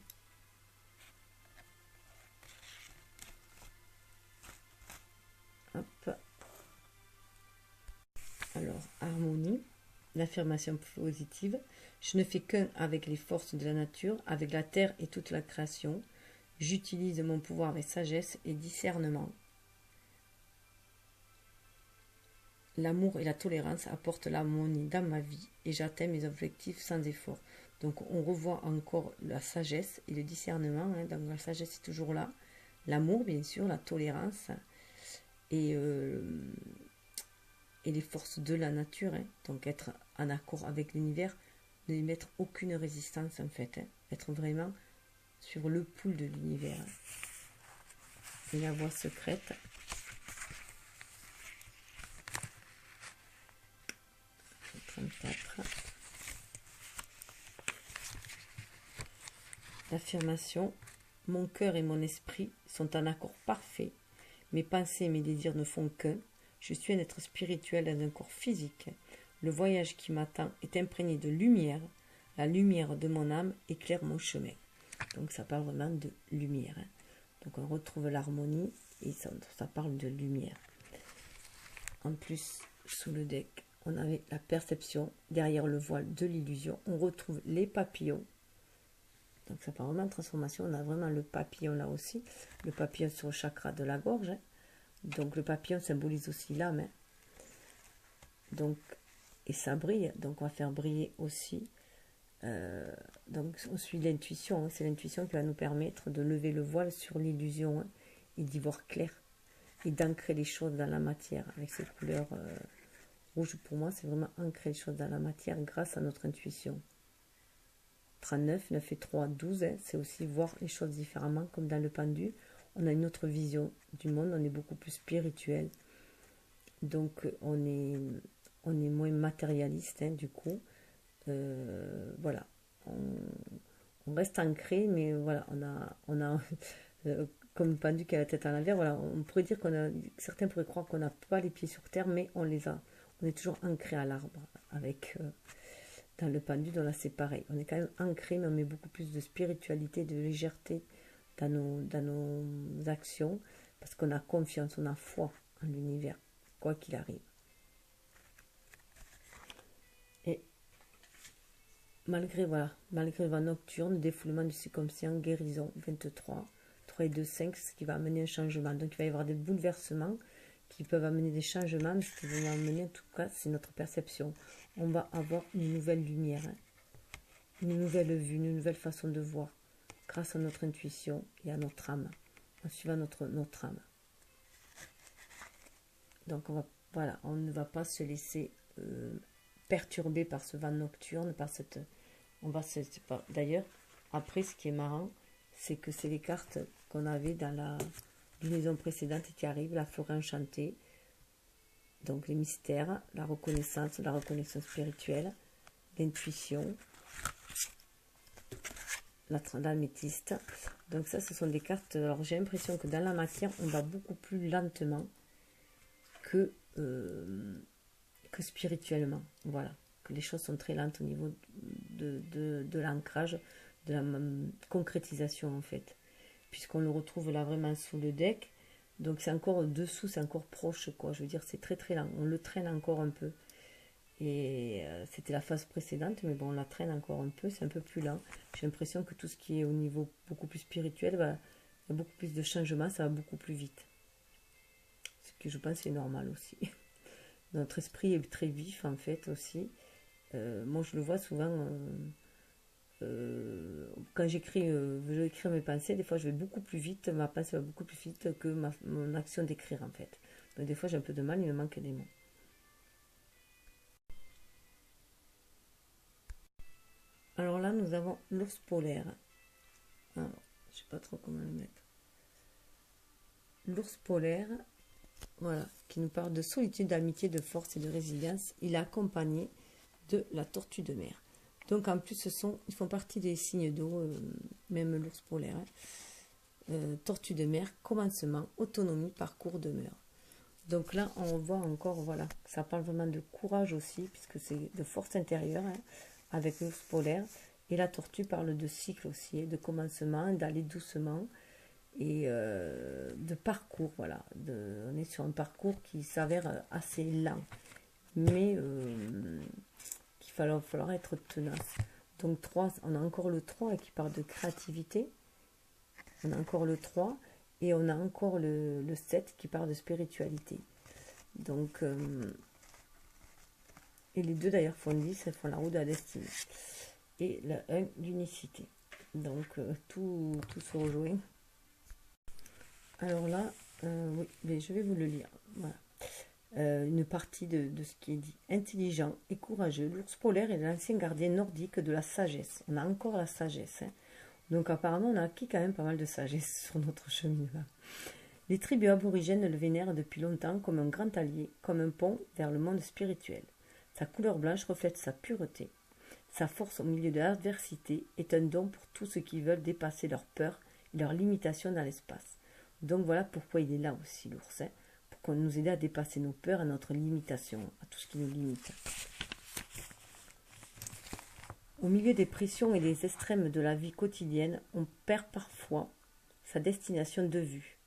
Hop. l'affirmation positive. Je ne fais qu'un avec les forces de la nature, avec la terre et toute la création. J'utilise mon pouvoir avec sagesse et discernement. L'amour et la tolérance apportent l'harmonie dans ma vie et j'atteins mes objectifs sans effort. Donc on revoit encore la sagesse et le discernement. Donc la sagesse est toujours là. L'amour, bien sûr, la tolérance et les forces de la nature. Donc être en accord avec l'univers, ne lui mettre aucune résistance en fait. Être vraiment sur le pouls de l'univers. Et la voie secrète. L'affirmation, mon cœur et mon esprit sont en accord parfait. Mes pensées et mes désirs ne font qu'un. Je suis un être spirituel dans un corps physique. Le voyage qui m'attend est imprégné de lumière. La lumière de mon âme éclaire mon chemin. Donc ça parle vraiment de lumière. Donc on retrouve l'harmonie et ça parle de lumière. En plus, sous le deck, on avait la perception. Derrière le voile de l'illusion, on retrouve les papillons. Donc ça parle vraiment de transformation. On a vraiment le papillon là aussi. Le papillon sur le chakra de la gorge. Donc le papillon symbolise aussi l'âme. Donc, et ça brille. Donc on va faire briller aussi. Donc on suit l'intuition. C'est l'intuition qui va nous permettre de lever le voile sur l'illusion et d'y voir clair. Et d'ancrer les choses dans la matière. Avec cette couleur rouge, pour moi, c'est vraiment ancrer les choses dans la matière grâce à notre intuition. 39, 9 et 3, 12, c'est aussi voir les choses différemment, comme dans le pendu. On a une autre vision du monde, on est beaucoup plus spirituel. Donc, on est moins matérialiste, du coup. Voilà. On reste ancré, mais voilà, on a comme le pendu qui a la tête à l'envers, voilà, on pourrait dire certains pourraient croire qu'on n'a pas les pieds sur terre, mais on les a. On est toujours ancré à l'arbre avec... dans le pendu, là c'est pareil. On est quand même ancré, mais on met beaucoup plus de spiritualité, de légèreté dans nos actions, parce qu'on a confiance, on a foi en l'univers, quoi qu'il arrive. Et malgré le vent nocturne, défoulement du subconscient, guérison, 23, 3 et 2, 5, ce qui va amener un changement. Donc il va y avoir des bouleversements qui peuvent amener des changements, mais ce qui va amener en tout cas, c'est notre perception. On va avoir une nouvelle lumière, une nouvelle vue, une nouvelle façon de voir, grâce à notre intuition et à notre âme, en suivant notre âme. Donc on ne va pas se laisser perturber par ce vent nocturne, par cette... D'ailleurs, après, ce qui est marrant, c'est que c'est les cartes qu'on avait dans la lunaison précédente qui arrivent, la forêt enchantée, donc les mystères, la reconnaissance spirituelle, l'intuition, l'améthyste. Donc ça, ce sont des cartes. Alors j'ai l'impression que dans la matière, on va beaucoup plus lentement que spirituellement. Voilà, que les choses sont très lentes au niveau de l'ancrage, de la concrétisation en fait. Puisqu'on le retrouve là vraiment sous le deck. Donc c'est encore dessous, c'est encore proche quoi. Je veux dire, c'est très très lent. On le traîne encore un peu. Et c'était la phase précédente, mais bon, on la traîne encore un peu, c'est un peu plus lent. J'ai l'impression que tout ce qui est au niveau beaucoup plus spirituel, il y a beaucoup plus de changements, ça va beaucoup plus vite. Ce que je pense est normal aussi. Notre esprit est très vif en fait aussi. Moi je le vois souvent quand j'écris, je vais écrire mes pensées, des fois je vais beaucoup plus vite, ma pensée va beaucoup plus vite que mon action d'écrire en fait. Donc des fois j'ai un peu de mal, il me manque des mots. Alors là, nous avons l'ours polaire. Alors, je sais pas trop comment le mettre. L'ours polaire, voilà, qui nous parle de solitude, d'amitié, de force et de résilience. Il est accompagné de la tortue de mer. Donc en plus, ils font partie des signes d'eau, même l'ours polaire. Tortue de mer, commencement, autonomie, parcours, demeure. Donc là, on voit encore, voilà, ça parle vraiment de courage aussi, puisque c'est de force intérieure, avec l'ours polaire. Et la tortue parle de cycle aussi, de commencement, d'aller doucement, et de parcours, voilà. On est sur un parcours qui s'avère assez lent. Mais va falloir être tenace. Donc 3, on a encore le 3 qui parle de créativité. On a encore le 3 et on a encore le 7 qui parle de spiritualité. Donc, et les deux d'ailleurs font 10, elles font la roue de la destinée. Et le 1, l'unicité. Donc, tout se rejoint. Alors là, oui, mais je vais vous le lire. Voilà. Une partie de ce qui est dit. Intelligent et courageux, l'ours polaire est l'ancien gardien nordique de la sagesse. On a encore la sagesse. Hein. Donc apparemment, on a acquis quand même pas mal de sagesse sur notre cheminement. Les tribus aborigènes le vénèrent depuis longtemps comme un grand allié, comme un pont vers le monde spirituel. Sa couleur blanche reflète sa pureté. Sa force au milieu de l'adversité est un don pour tous ceux qui veulent dépasser leurs peurs et leurs limitations dans l'espace. Donc voilà pourquoi il est là aussi, l'ours, hein, pour qu'on nous aide à dépasser nos peurs et notre limitation, à tout ce qui nous limite. Au milieu des pressions et des extrêmes de la vie quotidienne, on perd parfois sa destination de vue.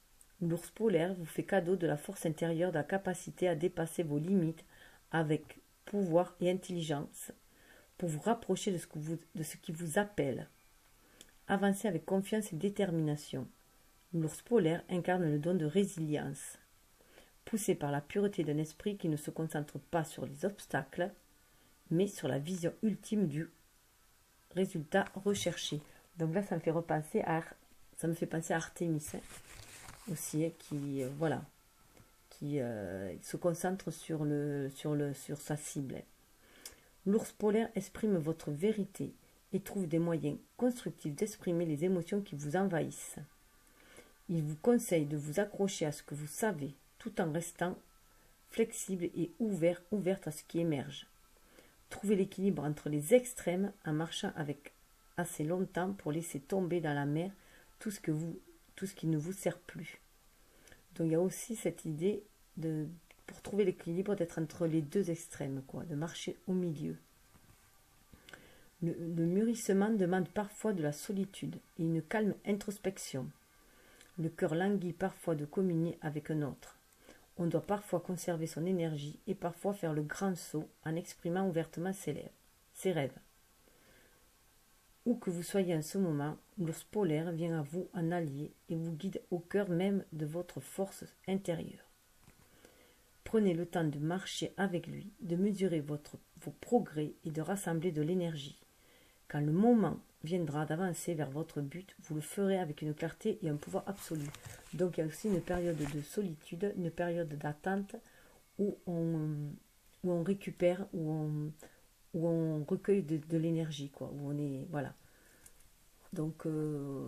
L'ours polaire vous fait cadeau de la force intérieure, de la capacité à dépasser vos limites avec pouvoir et intelligence pour vous rapprocher de ce qui vous appelle. Avancez avec confiance et détermination. L'ours polaire incarne le don de résilience. Poussé par la pureté d'un esprit qui ne se concentre pas sur les obstacles, mais sur la vision ultime du résultat recherché. Donc là, ça me fait penser à Artémis, hein, aussi, hein, qui voilà, qui se concentre sur sa cible. L'ours polaire exprime votre vérité et trouve des moyens constructifs d'exprimer les émotions qui vous envahissent. Il vous conseille de vous accrocher à ce que vous savez, tout en restant flexible et ouverte à ce qui émerge. Trouvez l'équilibre entre les extrêmes en marchant avec assez longtemps pour laisser tomber dans la mer tout ce qui ne vous sert plus. Donc il y a aussi cette idée pour trouver l'équilibre d'être entre les deux extrêmes, de marcher au milieu. Le mûrissement demande parfois de la solitude et une calme introspection. Le cœur languit parfois de communier avec un autre. On doit parfois conserver son énergie et parfois faire le grand saut en exprimant ouvertement ses rêves. Où que vous soyez en ce moment, l'ours polaire vient à vous en allié et vous guide au cœur même de votre force intérieure. Prenez le temps de marcher avec lui, de mesurer vos progrès et de rassembler de l'énergie. Quand le moment viendra d'avancer vers votre but, vous le ferez avec une clarté et un pouvoir absolu. Donc il y a aussi une période de solitude, une période d'attente où on récupère, où on recueille de l'énergie, où on est, voilà. Donc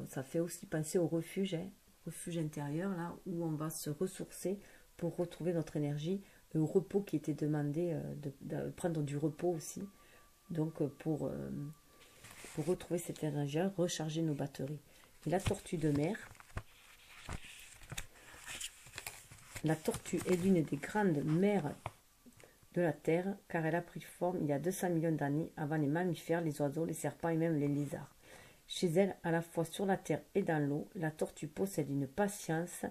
ça fait aussi penser au refuge, refuge intérieur, là, où on va se ressourcer pour retrouver notre énergie, au repos qui était demandé, de prendre du repos aussi, donc pour retrouver cette énergie, recharger nos batteries. Et la tortue de mer, la tortue est l'une des grandes mères de la Terre, car elle a pris forme il y a 200 millions d'années avant les mammifères, les oiseaux, les serpents et même les lézards. Chez elle, à la fois sur la terre et dans l'eau, la tortue possède une patience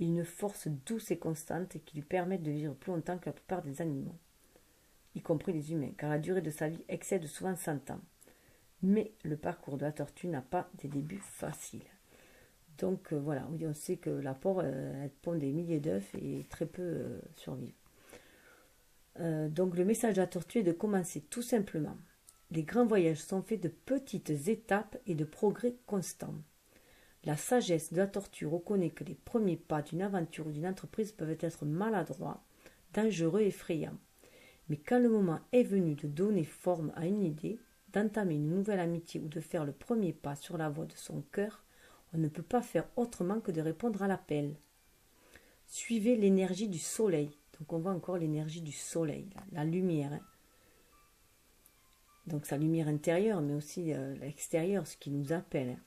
et une force douce et constante qui lui permettent de vivre plus longtemps que la plupart des animaux, y compris les humains, car la durée de sa vie excède souvent 100 ans. Mais le parcours de la tortue n'a pas des débuts faciles. Donc voilà, oui, on sait que la pauvre, elle pond des milliers d'œufs et très peu survivent. Donc le message de la tortue est de commencer tout simplement. Les grands voyages sont faits de petites étapes et de progrès constants. La sagesse de la tortue reconnaît que les premiers pas d'une aventure ou d'une entreprise peuvent être maladroits, dangereux et effrayants. Mais quand le moment est venu de donner forme à une idée, d'entamer une nouvelle amitié ou de faire le premier pas sur la voie de son cœur, on ne peut pas faire autrement que de répondre à l'appel. Suivez l'énergie du soleil. Donc on voit encore l'énergie du soleil, la lumière. Donc sa lumière intérieure, mais aussi l'extérieur, ce qui nous appelle.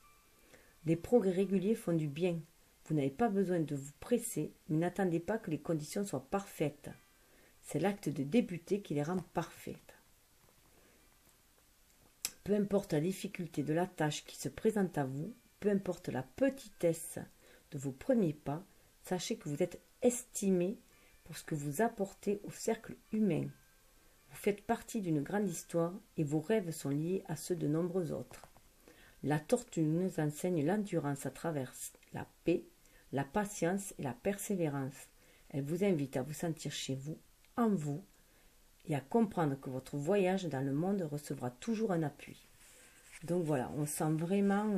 Les progrès réguliers font du bien. Vous n'avez pas besoin de vous presser, mais n'attendez pas que les conditions soient parfaites. C'est l'acte de débuter qui les rend parfaites. Peu importe la difficulté de la tâche qui se présente à vous, peu importe la petitesse de vos premiers pas, sachez que vous êtes estimé pour ce que vous apportez au cercle humain. Vous faites partie d'une grande histoire et vos rêves sont liés à ceux de nombreux autres. La tortue nous enseigne l'endurance à travers la paix, la patience et la persévérance. Elle vous invite à vous sentir chez vous, en vous, et à comprendre que votre voyage dans le monde recevra toujours un appui. Donc voilà, on sent vraiment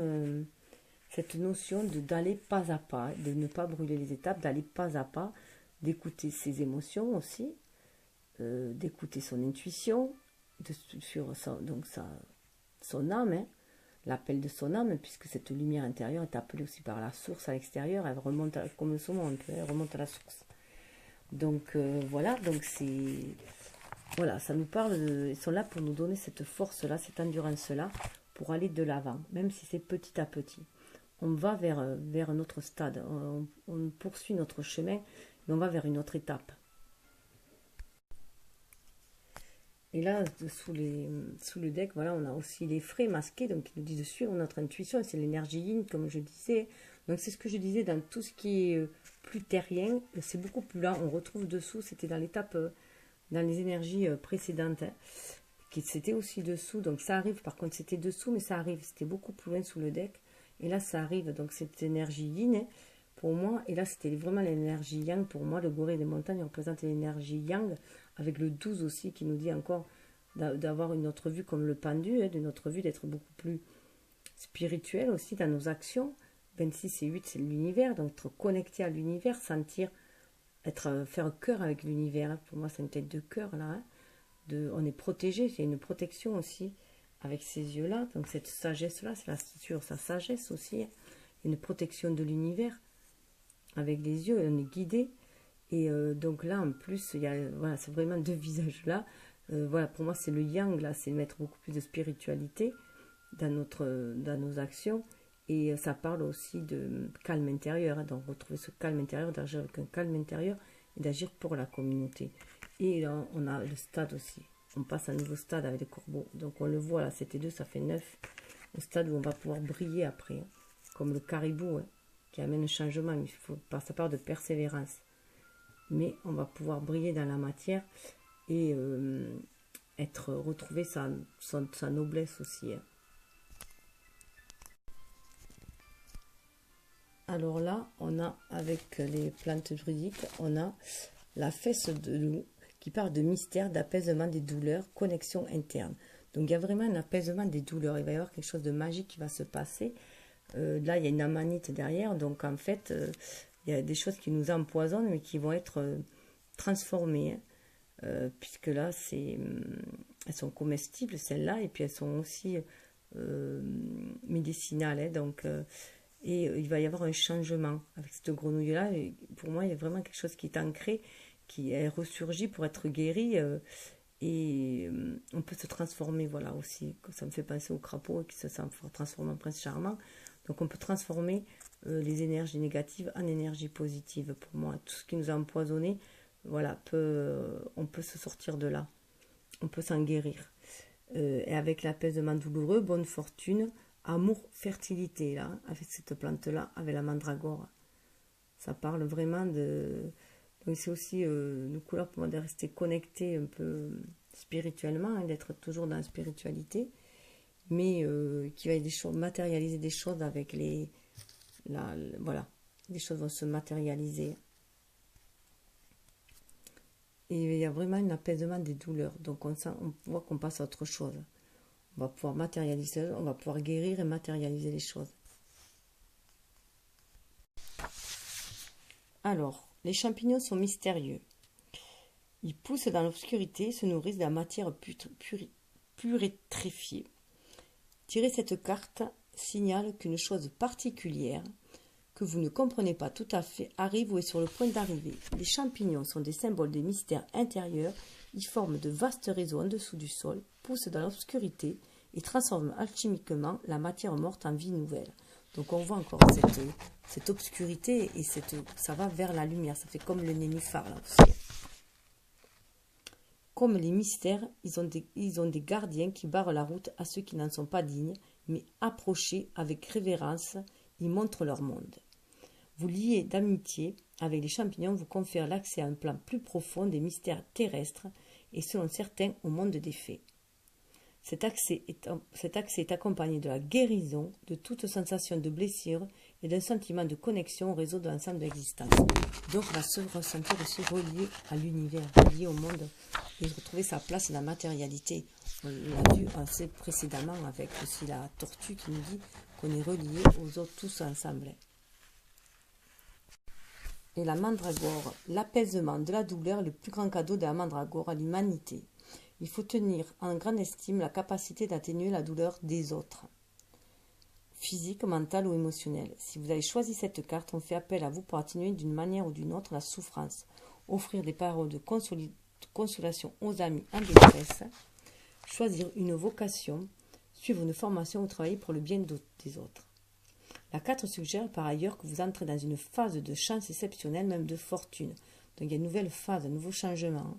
cette notion d'aller pas à pas, de ne pas brûler les étapes, d'aller pas à pas, d'écouter ses émotions aussi, d'écouter son intuition, son âme, hein, l'appel de son âme, puisque cette lumière intérieure est appelée aussi par la source à l'extérieur, elle remonte comme le saumon un peu, elle remonte à la source. Donc voilà, donc voilà, ça nous parle, ils sont là pour nous donner cette force-là, cette endurance-là, pour aller de l'avant, même si c'est petit à petit. On va vers notre stade, on poursuit notre chemin, et on va vers une autre étape. Et là, sous le deck, voilà, on a aussi les frais masqués, donc qui nous disent de suivre notre intuition, c'est l'énergie yin, comme je disais. Donc c'est ce que je disais dans tout ce qui est plus terrien, c'est beaucoup plus là, on retrouve dessous, c'était dans l'étape, dans les énergies précédentes, hein, qui c'était aussi dessous, donc ça arrive, par contre c'était dessous, mais ça arrive, c'était beaucoup plus loin sous le deck, et là ça arrive, donc cette énergie yin, hein, pour moi, et là c'était vraiment l'énergie yang, pour moi, le gorille des montagnes représente l'énergie yang, avec le 12 aussi qui nous dit encore d'avoir une autre vue comme le pendu, hein, de notre vue d'être beaucoup plus spirituel aussi dans nos actions. 26 et 8 c'est l'univers, donc être connecté à l'univers, sentir, faire cœur avec l'univers, hein. Pour moi c'est une tête de cœur là, hein. On est protégé, c'est une protection aussi avec ces yeux là, donc cette sagesse là, c'est sur sa sagesse aussi, hein. Une protection de l'univers avec les yeux, on est guidé. Et donc là, en plus, voilà, c'est vraiment deux visages là. Voilà, pour moi, c'est le yang là, c'est mettre beaucoup plus de spiritualité dans nos actions. Et ça parle aussi de calme intérieur, hein, donc retrouver ce calme intérieur, d'agir avec un calme intérieur et d'agir pour la communauté. Et là, on a le stade aussi. On passe à un nouveau stade avec les corbeaux. Donc on le voit là, c'était 2, ça fait 9. Au stade où on va pouvoir briller après, hein, comme le caribou, hein, qui amène un changement. Ça part de persévérance. Mais on va pouvoir briller dans la matière et retrouver sa noblesse aussi, hein. Alors là, on a, avec les plantes druidiques, on a la fesse de loup qui parle de mystère, d'apaisement des douleurs, connexion interne. Donc il y a vraiment un apaisement des douleurs, il va y avoir quelque chose de magique qui va se passer. Là, il y a une amanite derrière, donc en fait, il y a des choses qui nous empoisonnent, mais qui vont être transformées, hein. Puisque là, elles sont comestibles, celles-là, et puis elles sont aussi médicinales, hein, donc... et il va y avoir un changement avec cette grenouille-là. Pour moi, il y a vraiment quelque chose qui est ancré, qui est ressurgi pour être guéri. Et on peut se transformer, voilà, aussi. Ça me fait penser au crapaud qui se transforme en prince charmant. Donc on peut transformer les énergies négatives en énergie positive. Pour moi, tout ce qui nous a empoisonné, voilà, on peut se sortir de là. On peut s'en guérir. Et avec l'apaisement douloureux, bonne fortune, amour, fertilité, là, avec cette plante-là, avec la mandragore. Ça parle vraiment de... Donc c'est aussi une couleur pour moi de rester connecté un peu spirituellement, hein, d'être toujours dans la spiritualité, mais qui va matérialiser des choses avec voilà, les choses vont se matérialiser. Et il y a vraiment un apaisement des douleurs, donc on voit qu'on passe à autre chose. On va pouvoir matérialiser, on va pouvoir guérir et matérialiser les choses. Alors, les champignons sont mystérieux. Ils poussent dans l'obscurité, se nourrissent de la matière putréfiée. Tirer cette carte signale qu'une chose particulière, que vous ne comprenez pas tout à fait, arrive ou est sur le point d'arriver. Les champignons sont des symboles des mystères intérieurs. Ils forment de vastes réseaux en dessous du sol, poussent dans l'obscurité et transforment alchimiquement la matière morte en vie nouvelle. Donc on voit encore cette obscurité et ça va vers la lumière. Ça fait comme le nénuphar là aussi. Comme les mystères, ils ont des gardiens qui barrent la route à ceux qui n'en sont pas dignes, mais approchez avec révérence, ils montrent leur monde. Vous liez d'amitié avec les champignons, vous confère l'accès à un plan plus profond des mystères terrestres et selon certains au monde des faits. Cet accès est accompagné de la guérison, de toute sensation de blessure et d'un sentiment de connexion au réseau de l'ensemble de l'existence. Donc on va se ressentir aussi relié à l'univers, relié au monde et retrouver sa place dans la matérialité. On l'a vu assez précédemment avec aussi la tortue qui nous dit qu'on est relié aux autres tous ensemble. Et la mandragore, l'apaisement de la douleur est le plus grand cadeau de la mandragore à l'humanité. Il faut tenir en grande estime la capacité d'atténuer la douleur des autres, physique, mentale ou émotionnelle. Si vous avez choisi cette carte, on fait appel à vous pour atténuer d'une manière ou d'une autre la souffrance, offrir des paroles de consolation aux amis en détresse, choisir une vocation, suivre une formation ou travailler pour le bien des autres. La carte suggère par ailleurs que vous entrez dans une phase de chance exceptionnelle, même de fortune. Donc il y a une nouvelle phase, un nouveau changement.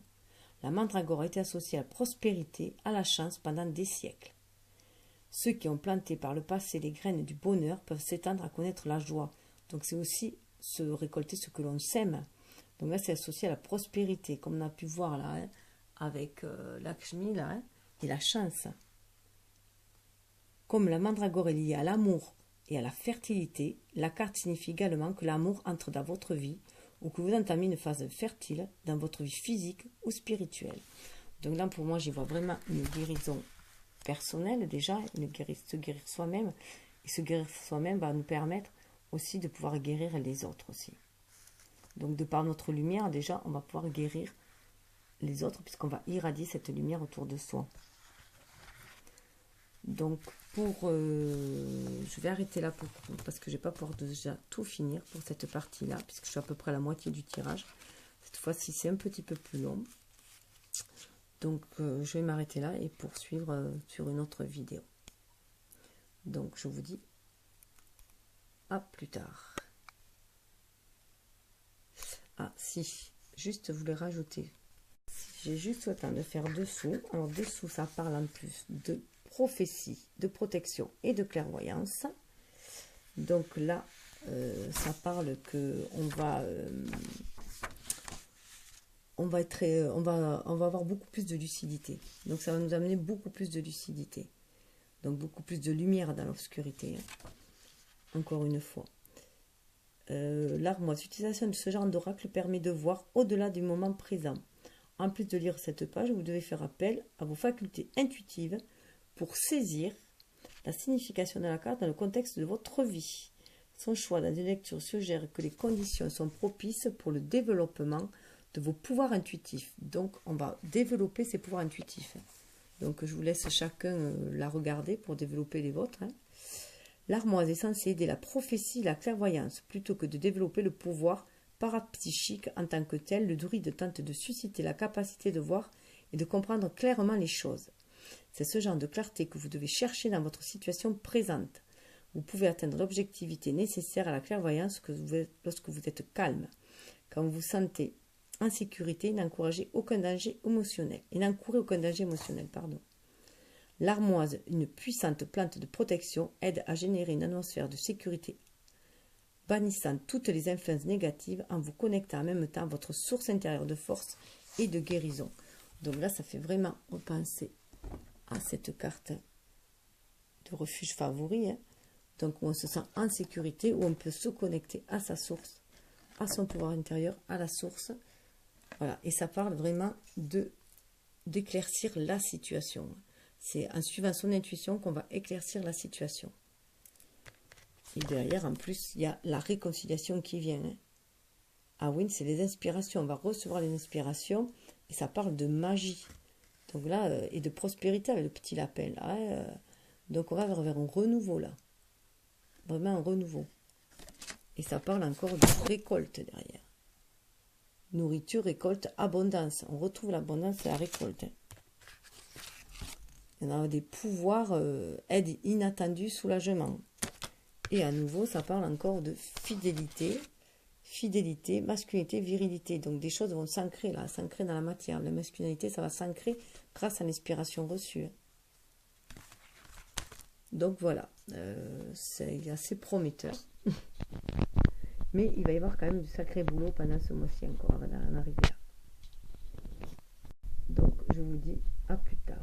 La mandragore a été associée à la prospérité, à la chance pendant des siècles. Ceux qui ont planté par le passé les graines du bonheur peuvent s'étendre à connaître la joie. Donc c'est aussi se récolter ce que l'on sème. Donc là c'est associé à la prospérité, comme on a pu voir là, hein, avec Lakshmi là, hein, et la chance. Comme la mandragore est liée à l'amour et à la fertilité, la carte signifie également que l'amour entre dans votre vie ou que vous entamez une phase fertile dans votre vie physique ou spirituelle. Donc là, pour moi, j'y vois vraiment une guérison personnelle déjà, se guérir soi-même. Et se guérir soi-même va nous permettre aussi de pouvoir guérir les autres aussi. Donc de par notre lumière, déjà, on va pouvoir guérir les autres puisqu'on va irradier cette lumière autour de soi. Donc, je vais arrêter là parce que je vais pas pouvoir déjà tout finir pour cette partie-là, puisque je suis à peu près à la moitié du tirage. Cette fois-ci, c'est un petit peu plus long. Donc, je vais m'arrêter là et poursuivre sur une autre vidéo. Donc, je vous dis à plus tard. Ah, si, juste, je voulais rajouter. J'ai juste le temps de faire dessous. Alors, dessous, ça parle en plus de prophétie, de protection et de clairvoyance. Donc là, ça parle que on va avoir beaucoup plus de lucidité. Donc ça va nous amener beaucoup plus de lucidité. Donc beaucoup plus de lumière dans l'obscurité. Hein. Encore une fois. L'armoise, l'utilisation de ce genre d'oracle permet de voir au-delà du moment présent. En plus de lire cette page, vous devez faire appel à vos facultés intuitives pour saisir la signification de la carte dans le contexte de votre vie. Son choix dans une lecture suggère que les conditions sont propices pour le développement de vos pouvoirs intuitifs. Donc, on va développer ces pouvoirs intuitifs. Donc, je vous laisse chacun la regarder pour développer les vôtres. Hein. L'armoise est censée aider la prophétie et la clairvoyance. Plutôt que de développer le pouvoir parapsychique en tant que tel, le druide tente de susciter la capacité de voir et de comprendre clairement les choses. C'est ce genre de clarté que vous devez chercher dans votre situation présente. Vous pouvez atteindre l'objectivité nécessaire à la clairvoyance lorsque vous êtes calme. Quand vous vous sentez en sécurité, n'encourez aucun danger émotionnel. L'armoise, une puissante plante de protection, aide à générer une atmosphère de sécurité, bannissant toutes les influences négatives en vous connectant en même temps à votre source intérieure de force et de guérison. Donc là, ça fait vraiment repenser à cette carte de refuge favori, hein. Donc où on se sent en sécurité, où on peut se connecter à sa source, à son pouvoir intérieur, à la source. Voilà, et ça parle vraiment d'éclaircir la situation. C'est en suivant son intuition qu'on va éclaircir la situation. Et derrière, en plus, il y a la réconciliation qui vient. Hein. Ah oui, c'est les inspirations. On va recevoir les inspirations et ça parle de magie. Donc là, et de prospérité avec le petit lapin. Là, donc on va vers un renouveau là. Vraiment un renouveau. Et ça parle encore de récolte derrière. Nourriture, récolte, abondance. On retrouve l'abondance et la récolte. Il y en a des pouvoirs, aide inattendue, soulagement. Et à nouveau, ça parle encore de fidélité. Fidélité, masculinité, virilité. Donc des choses vont s'ancrer là, s'ancrer dans la matière. La masculinité, ça va s'ancrer grâce à l'inspiration reçue. Donc voilà, c'est assez prometteur. Mais il va y avoir quand même du sacré boulot pendant ce mois-ci encore, avant d'en arriver là. Donc je vous dis à plus tard.